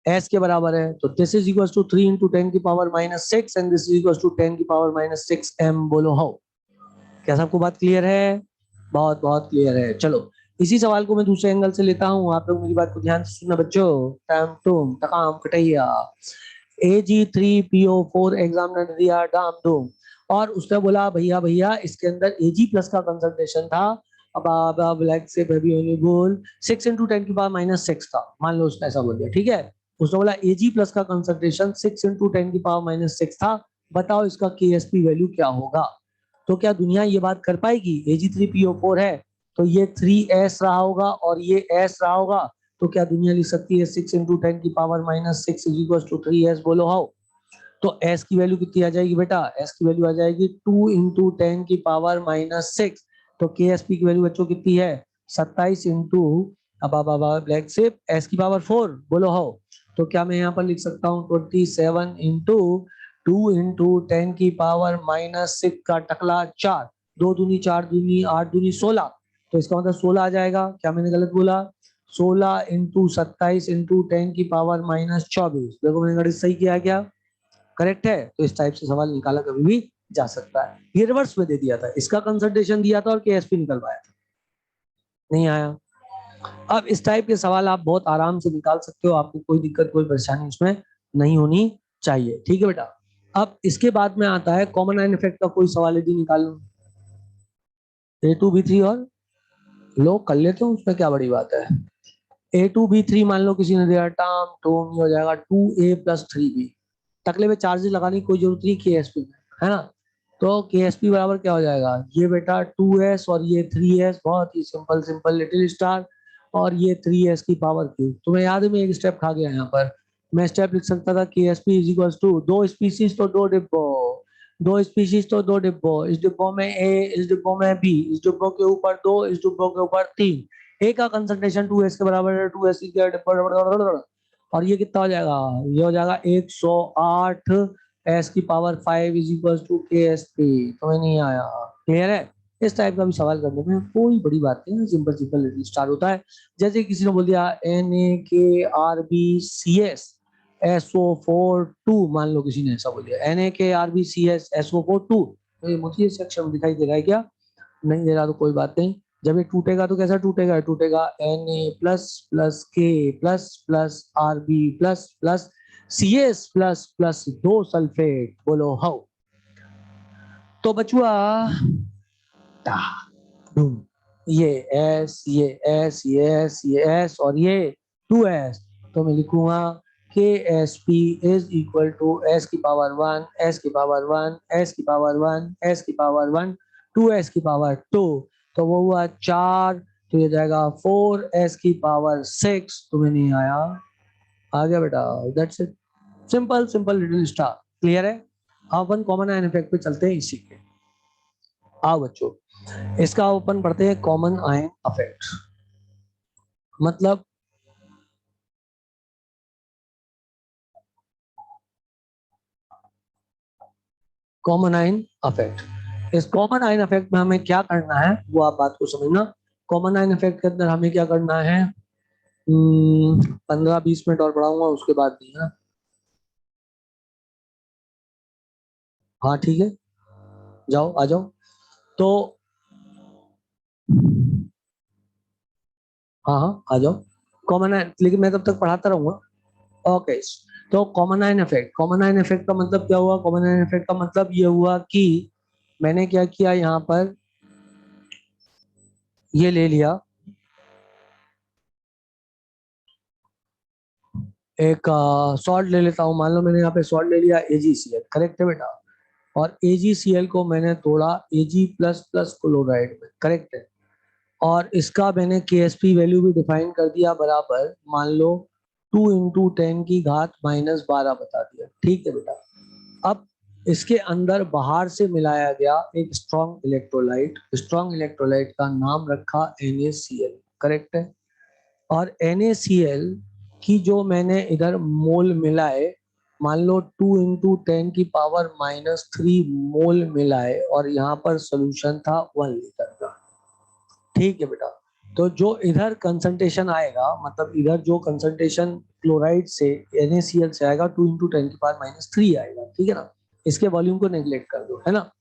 A: s के बराबर है, तो this is equal to 3 into 10 की power minus 6 and this is equal to 10 की पावर माइनस 6 m। बोलो हाउ, क्या सबको बात क्लियर है? बहुत बहुत क्लियर है। चलो इसी सवाल को मैं दूसरे एंगल से लेता हूँ, आप लोग मेरी बात को ध्यान से सुनना बच्चों, टाइम टूम टकाम कटैया। Ag3PO4 एग्जामिनर ने दिया डाम डूम और उसने बोला भैया भैया इसके अंदर Ag प्लस का कंसंट्रेशन था, अब लाइक से बेबी बोल 6 इंटू 10 की पावर माइनस 6 था, मान लो उसने ऐसा बोल दिया, ठीक है। उसने बोला Ag प्लस का कंसंट्रेशन 6 इंटू 10 की पावर माइनस 6 था, बताओ इसका KSP वैल्यू क्या होगा। तो क्या दुनिया ये बात कर पाएगी, Ag3PO4 है तो ये 3s रहा होगा और ये s रहा होगा, तो क्या दुनिया लिख सकती है 6 इंटू 10 की power minus 6 is equal to 3s, बोलो हाउ। तो s की वैल्यू कितनी आ जाएगी बेटा, s की वैल्यू आ जाएगी 2 इंटू 10 की पावर माइनस 6, तो KSP की वैल्यू बच्चों कितनी है 27 इंटू ब्लैक से s की पावर 4, बोलो हाउ। तो क्या मैं यहाँ पर लिख सकता हूँ 27 इंटू 2 इंटू 10 की पावर माइनस 6 का टकला 4, 2 दूनी 4 दूनी 8 दूनी 16, तो इसका मतलब 16 आ जाएगा, क्या मैंने गलत बोला? 16 इंटू 27 इंटू 10 की पावर माइनस 24, देखो मैंने गणित सही किया क्या, करेक्ट है। तो इस टाइप से सवाल निकाला कभी भी जा सकता है। ये रिवर्स में दे दिया था, इसका कंसंट्रेशन दिया था और KSP निकलवाया था, नहीं आया। अब इस टाइप के सवाल आप बहुत आराम से निकाल सकते हो, आपको कोई दिक्कत कोई परेशानी इसमें नहीं होनी चाहिए, ठीक है बेटा। अब इसके बाद में आता है कॉमन आयन इफेक्ट का कोई सवाल यदि निकालो, A2B3 और लोग कर लेते हो उसमें क्या बड़ी बात है। A2B3 मान लो किसी ने दिया टर्म तो हो जाएगा 2A प्लस 3B, टकले में चार्जेस लगाने की कोई जरूरत नहीं KSP में, है ना। तो KSP बराबर क्या हो जाएगा, ये बेटा 2s और ये 3s, बहुत ही सिंपल सिंपल लिटिल स्टार, और ये 3s की पावर क्यूब। तुम्हें याद है मैं एक स्टेप खा गया यहाँ पर, मैं स्टेप लिख सकता था KSP इज इक्वल टू दो स्पीसीज तो दो डिब्बो, दो स्पीशीज तो दो डिब्बो, इस डिब्बों में A, इस डिब्बों में B, इस डिब्बों के ऊपर 2, इस डिब्बों के ऊपर 3, A का कंसंट्रेशन 2s के बराबर है, 2s के डिब्बा, और ये कितना हो जाएगा, ये हो जाएगा 108 s की power 5 is equal to KSP। तुम्हें नहीं आया, क्लियर है। इस टाइप का भी सवाल करने में कोई बड़ी बात नहीं है, सिंपल सिंपल स्टार्ट होता है। जैसे किसी ने बोल दिया NaKRbCsSO4 2, मान लो किसी ने ऐसा बोल दिया NaKRbCsSO4 2, तो ये मुझे सेक्शन दिखाई दे रहा है क्या, नहीं दे रहा तो कोई बात नहीं। जब ये टूटेगा तो कैसा टूटेगा, टूटेगा Na plus plus K plus plus Rb plus plus Cs plus plus 2 sulphate, बोलो हाउ। तो बचुआ बटा डूम, ये एस, ये एस, ये एस, ये एस और ये 2s, तो मैं लिखूंगा K S P is equal to S की पावर 1, एस की पावर 1, एस की पावर 1, एस की पावर 1, 2s की पावर 2, तो वो हुआ 4, तो ये जाएगा 4s की पावर 6, तुम्हें नहीं आया, आ गया बेटा, that's it, simple simple little star, clear है। अब अपन कॉमन आयन इफेक्ट पे चलते हैं इसी के। आओ बच्चों, इसका अपन पढ़ते हैं कॉमन आयन इफेक्ट, मतलब कॉमन आयन इफेक्ट। इस कॉमन आयन इफेक्ट में हमें क्या करना है वो आप बात को समझना। कॉमन आयन इफेक्ट के अंदर हमें क्या करना है, 15-20 मिनट और पढ़ाऊंगा उसके बाद नहीं है। हाँ ठीक है, जाओ आ जाओ। तो हाँ हाँ आ जाओ, कॉमन आयन, लेकिन मैं तब तक पढ़ाता रहूंगा। ओके, तो common ion effect, common ion effect का मतलब क्या हुआ, कॉमन आयन इफेक्ट का मतलब ये हुआ कि मैंने क्या किया यहाँ पर, ये ले लिया एक सॉल्ट ले लेता हूँ, मान लो मैंने यहाँ पे सॉल्ट ले लिया AgCl, करेक्ट है बेटा, और AgCl को मैंने तोड़ा Ag प्लस प्लस क्लोराइड में, करेक्ट है, और इसका मैंने KSP वैल्यू भी डिफाइन कर दिया बराबर, मान लो 2 × 10⁻⁻12 बता दिया, ठीक है बेटा। अब इसके अंदर बाहर से मिलाया गया एक स्ट्रॉन्ग इलेक्ट्रोलाइट, स्ट्रॉन्ग इलेक्ट्रोलाइट का नाम रखा NaCl, करेक्ट है, और NaCl की जो मैंने इधर मोल मिलाए, मान लो 2 × 10⁻³ मोल मिलाए, और यहाँ पर सोल्यूशन था 1 लीटर का, ठीक है बेटा। तो जो इधर कंसंट्रेशन आएगा, मतलब इधर जो कंसंट्रेशन क्लोराइड से NaCl से आएगा 2 × 10⁻³ आएगा, ठीक है ना, इसके वॉल्यूम को नेग्लेक्ट कर दो, है ना।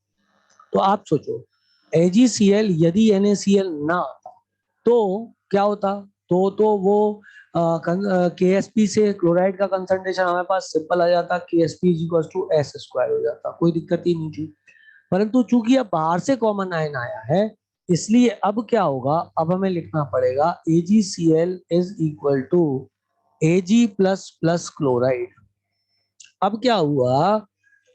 A: तो आप सोचो AgCl यदि NaCl ना आता तो क्या होता, तो वो KSP से क्लोराइड का कंसंट्रेशन हमारे पास सिंपल आ जाता, KSP = S² हो जाता, कोई दिक्कत ही नहीं थी। परंतु चूंकि अब बाहर से कॉमन आयन आया है, इसलिए अब क्या होगा, अब हमें लिखना पड़ेगा AgCl is equal to Ag plus plus chloride. अब क्या हुआ,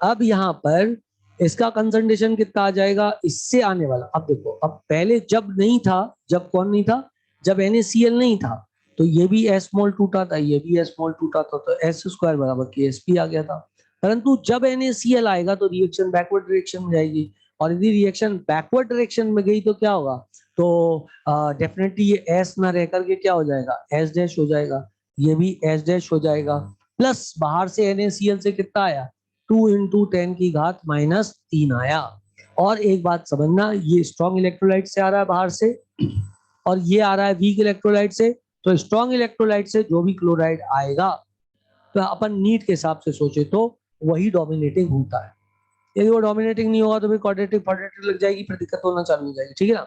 A: अब यहाँ पर इसका कंसंट्रेशन कितना आ जाएगा, इससे आने वाला, अब देखो, अब पहले जब नहीं था, जब कौन नहीं था, जब NaCl नहीं था, तो ये भी S मोल टूटा था, ये भी S मोल टूटा था, तो S² बराबर KSP आ गया था। परंतु जब NaCl आएगा तो रिएक्शन बैकवर्ड डायरेक्शन में जाएगी, और यदि रिएक्शन बैकवर्ड डायरेक्शन में गई तो क्या होगा, तो डेफिनेटली ये S ना रह करके क्या हो जाएगा, S' हो जाएगा, ये भी S' हो जाएगा, प्लस बाहर से NaCl से कितना आया, 2 × 10⁻³ आया। और एक बात समझना, ये स्ट्रॉन्ग इलेक्ट्रोलाइट से आ रहा है बाहर से, और ये आ रहा है वीक इलेक्ट्रोलाइट से, तो स्ट्रॉन्ग इलेक्ट्रोलाइट से जो भी क्लोराइड आएगा, तो अपन नीट के हिसाब से सोचे तो वही डोमिनेटिंग होता है। यदि वो डोमिनेटिंग नहीं होगा तो फिर क्वाड्रेटिक क्वाड्रेटिक लग जाएगी, फिर दिक्कत होना चालू हो जाएगी, ठीक है ना।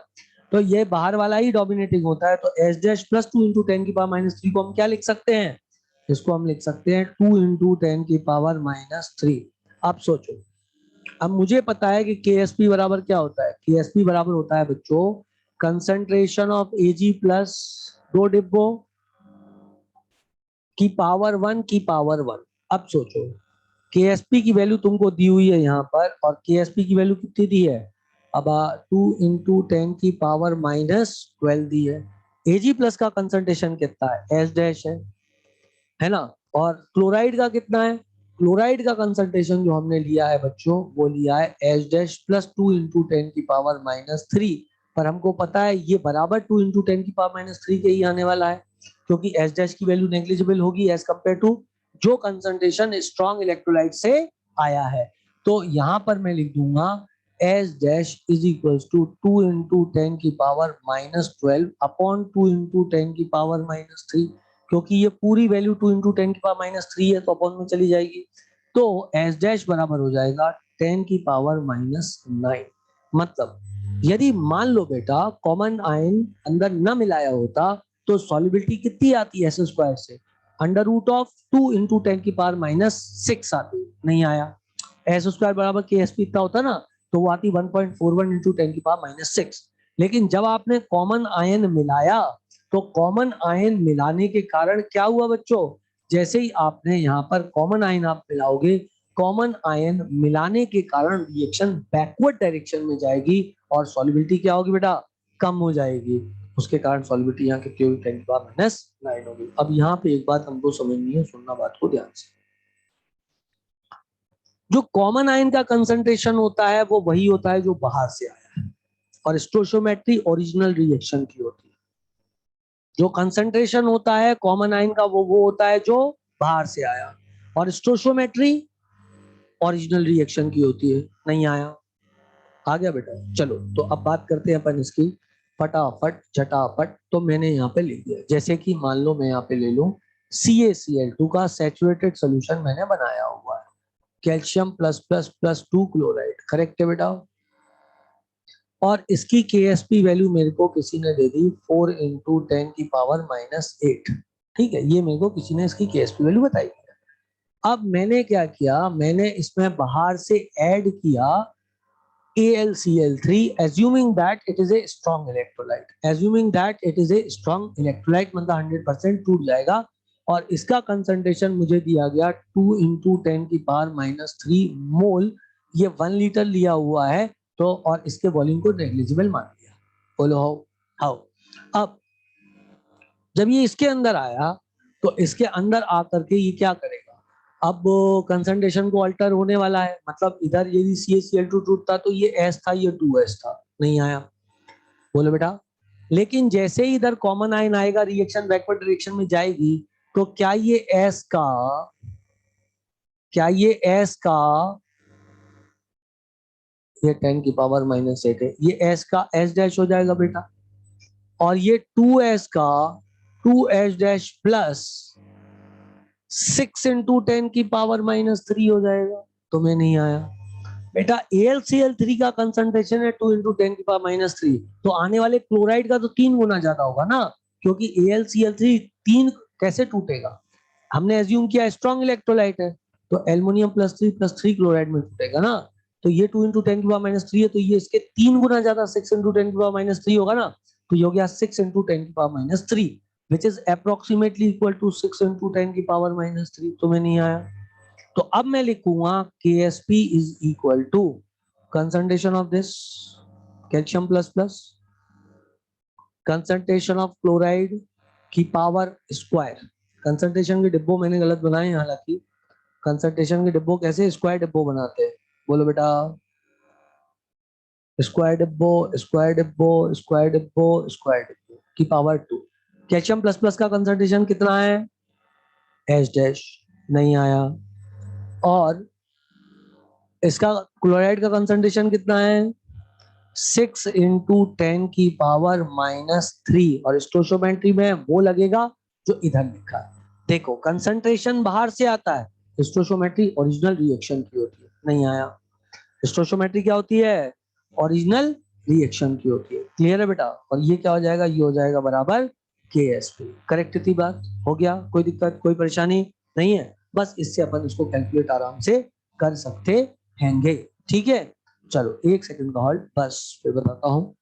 A: तो ये बाहर वाला ही डोमिनेटिंग होता है, तो S' प्लस 2 × 10⁻³ को हम क्या लिख सकते हैं, इसको हम लिख सकते हैं 2 × 10⁻³ अब सोचो, अब मुझे पता है कि KSP बराबर क्या होता है, KSP बराबर होता है बच्चों कंसंट्रेशन ऑफ Ag प्लस 2 डिब्बों की पावर 1 की पावर 1। अब सोचो KSP की वैल्यू तुमको दी हुई है यहाँ पर, और KSP की वैल्यू कितनी दी है, अब 2 × 10⁻12 दी है। Ag प्लस का कंसंट्रेशन कितना है, S' है ना, और क्लोराइड का कितना है, क्लोराइड का कंसंट्रेशन जो हमने लिया है बच्चों, वो लिया है S' प्लस 2 × 10⁻³ पर हमको पता है ये बराबर 2 × 10⁻³ के ही आने वाला है, क्योंकि S' की वैल्यू नेग्लिजिबल होगी एज कंपेयर टू जो कंसंट्रेशन स्ट्रॉन्ग इलेक्ट्रोलाइट से आया है। तो यहाँ पर मैं लिख दूंगा S' is equal to 2 × 10⁻12 upon 2 × 10⁻³ क्योंकि ये पूरी वैल्यू 2 × 10⁻³ है, तो अपॉन में चली जाएगी, तो S' बराबर हो जाएगा 10⁻⁹। मतलब यदि मान लो बेटा कॉमन आयन अंदर न मिलाया होता तो सॉल्युबिलिटी कितनी आती है S² से, √2 × 10⁻⁶ आती, नहीं आया। S² बराबर KSP इतना होता ना, तो वो आती 1.41 इंटू 10⁻⁻⁶। लेकिन जब आपने कॉमन आयन मिलाया तो कॉमन आयन मिलाने के कारण क्या हुआ बच्चों, जैसे ही आपने यहाँ पर कॉमन आयन आप मिलाओगे, कॉमन आयन मिलाने के कारण रिएक्शन बैकवर्ड डायरेक्शन में जाएगी और सॉल्युबिलिटी क्या होगी बेटा, कम हो जाएगी। उसके कारण सॉल्युबिलिटी यहाँ कितनी होगी, 10⁻⁹ होगी। अब यहाँ पे एक बात हमको समझनी है, सुनना बात को ध्यान से। जो कॉमन आयन का कंसंट्रेशन होता है वो वही होता है जो बाहर से आया है, और स्टोइचियोमेट्री ओरिजिनल रिएक्शन की होती है। जो कंसंट्रेशन होता है कॉमन आयन का वो होता है जो बाहर से आया, और स्टोइचियोमेट्री ओरिजिनल रिएक्शन की होती है। नहीं आया, आ गया बेटा। चलो तो अब बात करते हैं अपन इसकी फटाफट झटाफट। तो मैंने यहाँ पे लिख दिया, जैसे कि मान लो मैं यहाँ पे ले लूं CaCl2 का सैचुरेटेड सोल्यूशन मैंने बनाया हुआ है, calcium plus plus plus 2 chloride, correct है बेटा। और इसकी KSP वैल्यू मेरे को किसी ने दे दी 4 इंटू 10⁻⁻8। ठीक है, ये मेरे को किसी ने इसकी KSP वैल्यू बताई। अब मैंने क्या किया, मैंने इसमें बाहर से ऐड किया AlCl3 assuming that it is a strong electrolyte, assuming that it is a strong electrolyte मतलब 100% टूट जाएगा। और इसका कंसंट्रेशन मुझे दिया गया 2 इंटू 10⁻⁻3 मोल, ये 1 लीटर लिया हुआ है। तो और इसके वॉल्यूम को नेग्लिजिबल मान लिया। बोलो हाउ। अब जब ये इसके अंदर आया तो इसके अंदर आकर के ये क्या करेगा, अब कंसंट्रेशन को अल्टर होने वाला है, मतलब इधर यदि CaCl2 टूटता तो ये S था, ये 2S था, नहीं आया। बोलो बेटा। लेकिन जैसे ही इधर कॉमन आयन आएगा, रिएक्शन बैकवर्ड डायरेक्शन में जाएगी, तो क्या ये S का ये 10⁻⁻8 है, ये S का S डैश हो जाएगा बेटा, और ये 2S का 2S डैश प्लस 6 इंटू 10⁻⁻3 हो जाएगा। तो मैं नहीं आया बेटा। AlCl3 का कंसंट्रेशन है 2 इंटू 10⁻⁻3, तो आने वाले क्लोराइड का तो 3 गुना ज्यादा होगा ना, क्योंकि AlCl3 3 कैसे टूटेगा, हमने एज्यूम किया स्ट्रॉन्ग इलेक्ट्रोलाइट है, तो एल्युमिनियम +3 क्लोराइड में टूटेगा ना। तो ये 2 इंटू 10⁻⁻3 है, तो ये इसके 3 गुना ज्यादा 6 इंटू 10⁻⁻3 होगा ना। तो ये हो गया 6 into 10⁻⁻3 which is approximately equal to 6 into 10⁻⁻3। तो मैं नहीं आया। तो अब मैं लिखूंगा KSP is equal to concentration of this calcium plus plus concentration of chloride की पावर स्क्वायर। कंसंट्रेशन के डिब्बों मैंने गलत बनाए हैं, हालांकि कंसंट्रेशन के डिब्बों कैसे स्क्वायर डिब्बों बनाते हैं, बोलो बेटा। स्क्वायर डिब्बो स्क्वायर डिब्बो स्क्वायर डिब्बो स्क्वायर डिब्बो की पावर 2। कैल्शियम प्लस प्लस का कंसंट्रेशन कितना है, S डैश, नहीं आया। और इसका क्लोराइड का कंसंट्रेशन कितना है, 6 इंटू 10⁻⁻3, और स्टोइचियोमेट्री में वो लगेगा जो इधर लिखा है। देखो कंसंट्रेशन बाहर से आता है, स्टोइचियोमेट्री ओरिजिनल रिएक्शन की होती है, नहीं आया। स्टोइचियोमेट्री क्या होती है, ओरिजिनल रिएक्शन की होती है। क्लियर है बेटा। और ये क्या हो जाएगा, ये हो जाएगा बराबर KSP। करेक्ट थी बात, हो गया, कोई दिक्कत कोई परेशानी नहीं है। बस इससे अपन इसको कैलकुलेट आराम से कर सकते हैंगे। ठीक है, चलो 1 सेकंड का होल्ड, बस फिर बताता हूं।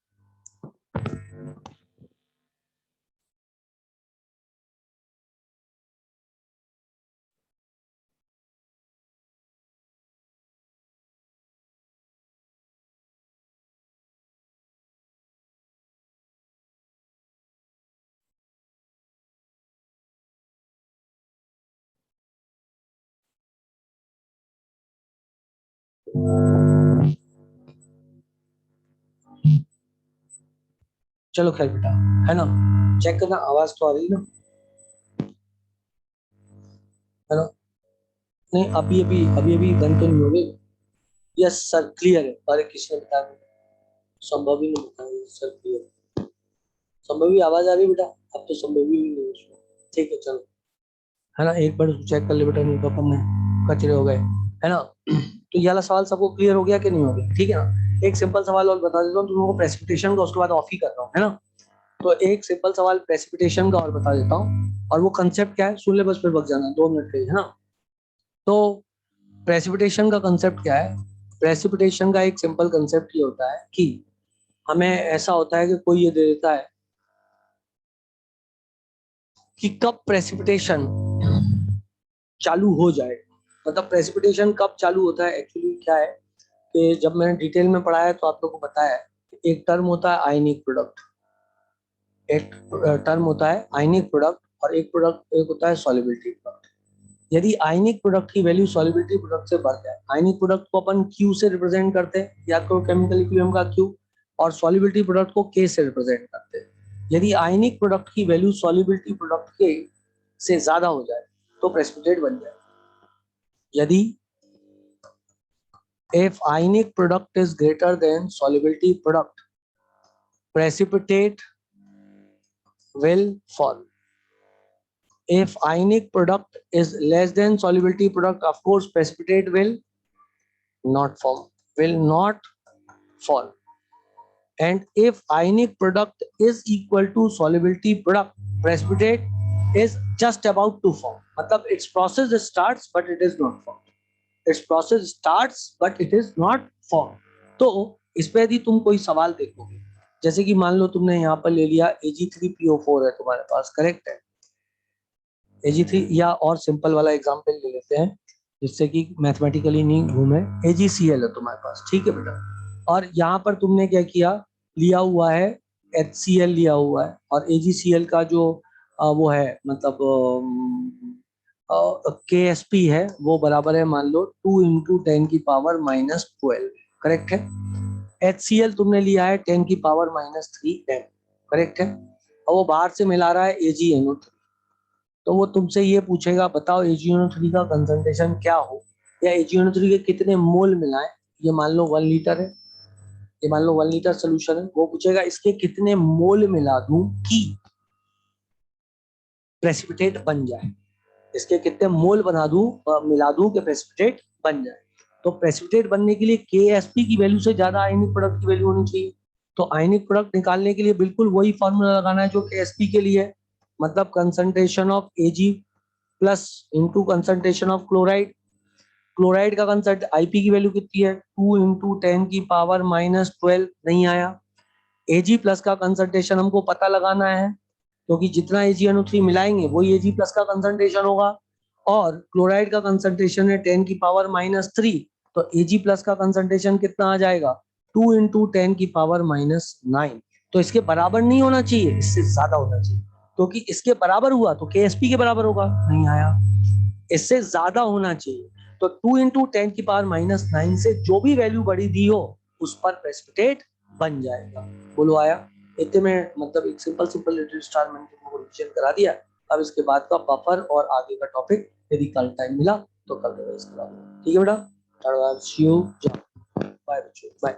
A: चलो खैर बेटा, है ना, चेक करना आवाज तो आ रही है ना, है ना। नहीं अभी बंद तो नहीं हो गई। यस सर क्लियर है। अरे किसने बताया, संभव ही नहीं बताया सर, क्लियर संभव ही आवाज आ रही है बेटा। अब तो संभव ही नहीं है उसमें। ठीक है चलो, है ना, एक बार चेक कर ले बेटा, नहीं तो अपन में कचरे हो गए, है ना। तो ये वाला सवाल सबको क्लियर हो गया कि नहीं हो गया, ठीक है ना। एक सिंपल सवाल और बता देता हूँ तुम लोगों को प्रेसिपिटेशन का, उसके बाद ऑफ ही कर रहा हूँ, है ना। तो एक सिंपल सवाल प्रेसिपिटेशन का और बता देता हूँ, और वो कंसेप्ट क्या है सुन ले, बस फिर बच जाना 2 मिनट के लिए, है ना। तो प्रेसिपिटेशन का कंसेप्ट क्या है, प्रेसिपिटेशन का एक सिंपल कंसेप्ट ये होता है कि हमें ऐसा होता है कि कोई ये दे देता है कि कब प्रेसिपिटेशन चालू हो जाए, मतलब प्रेसिपिटेशन कब चालू होता है। एक्चुअली क्या है कि जब मैंने डिटेल में पढ़ा है तो आप लोगों को पता है एक टर्म होता है आयनिक प्रोडक्ट, एक टर्म होता है आयनिक प्रोडक्ट, और एक होता है सॉल्युबिलिटी प्रोडक्ट। यदि आयनिक प्रोडक्ट की वैल्यू सॉल्युबिलिटी प्रोडक्ट से बढ़ जाए, आयनिक प्रोडक्ट को अपन Q से रिप्रेजेंट करते हैं, याद करो केमिकल इक्विलिब्रियम का Q, और सॉल्युबिलिटी प्रोडक्ट को K से रिप्रेजेंट करते हैं। यदि आयनिक प्रोडक्ट की वैल्यू सॉल्युबिलिटी प्रोडक्ट के से ज्यादा हो जाए तो प्रेसिपिटेट बन जाए। यदि if ionic product is greater than solubility product, precipitate will fall. If ionic product is less than solubility product, of course precipitate will not form, will not fall. And if ionic product is equal to solubility product, precipitate is just about to form. मतलब its process starts but it is not formed. Its process starts but it is not formed. तो इस पे यदि तुम कोई सवाल देखोगे, जैसे कि मान लो तुमने यहाँ पर ले लिया Ag3PO4 है तुम्हारे पास, करेक्ट है। Ag3, या और सिंपल वाला एग्जांपल ले लेते हैं जिससे कि मैथमेटिकली नहीं घूमे, AgCl है तुम्हारे पास, ठीक है बेटा। और यहाँ पर तुमने क्या किया, लिया हुआ है HCl लिया हुआ है, और AgCl का जो वो है मतलब KSP है वो बराबर है मान लो 2 × 10⁻⁻12, करेक्ट है। HCl तुमने लिया है 10⁻³ m, करेक्ट है। और वो बाहर से मिला रहा है AgNO3, तो वो तुमसे ये पूछेगा बताओ AgNO3 का कंसंट्रेशन क्या हो, या AgNO3 के कितने मोल मिलाएं। ये मान लो 1 लीटर है, ये मान लो 1 लीटर सोल्यूशन है, वो पूछेगा इसके कितने मोल मिला दूं कि प्रेसिपिटेट बन जाए, इसके कितने मोल बना दूं मिला दूं कि प्रेसिपिटेट बन जाए। तो प्रेसिपिटेट बनने के लिए KSP की वैल्यू से ज्यादा आयनिक प्रोडक्ट की वैल्यू होनी चाहिए। तो आयनिक प्रोडक्ट निकालने के लिए बिल्कुल वही फॉर्मूला लगाना है जो KSP के लिए है, मतलब concentration of Ag plus into concentration of chloride. Chloride का कंसंट आईपी की वैल्यू कितनी है 2 × 10⁻⁻12, नहीं आया। Ag प्लस का कंसंट्रेशन हमको पता लगाना है, क्योंकि जितना AgNO3 मिलाएंगे वही Ag प्लस का कंसंट्रेशन होगा, और क्लोराइड का कंसंट्रेशन है 10⁻³ तो Ag प्लस का कंसंट्रेशन कितना आ जाएगा 2 × 10⁻⁹। तो इसके बराबर नहीं होना चाहिए, इससे ज्यादा होना चाहिए, क्योंकि इसके बराबर हुआ तो KSP के बराबर होगा, नहीं आया। इससे ज्यादा होना चाहिए, तो 2 × 10⁻⁹ से जो भी वैल्यू बड़ी दी हो उस पर प्रेसिपिटेट बन जाएगा। बोलो आया। इतने में मतलब एक सिंपल लिटिल स्टार मैंने तुमको रिवीजन करा दिया। अब इसके बाद का बफर और आगे का टॉपिक यदि कल टाइम मिला तो कल रिवाइज करा दूंगा, ठीक है बेटा। बाय बच्चों, बाय।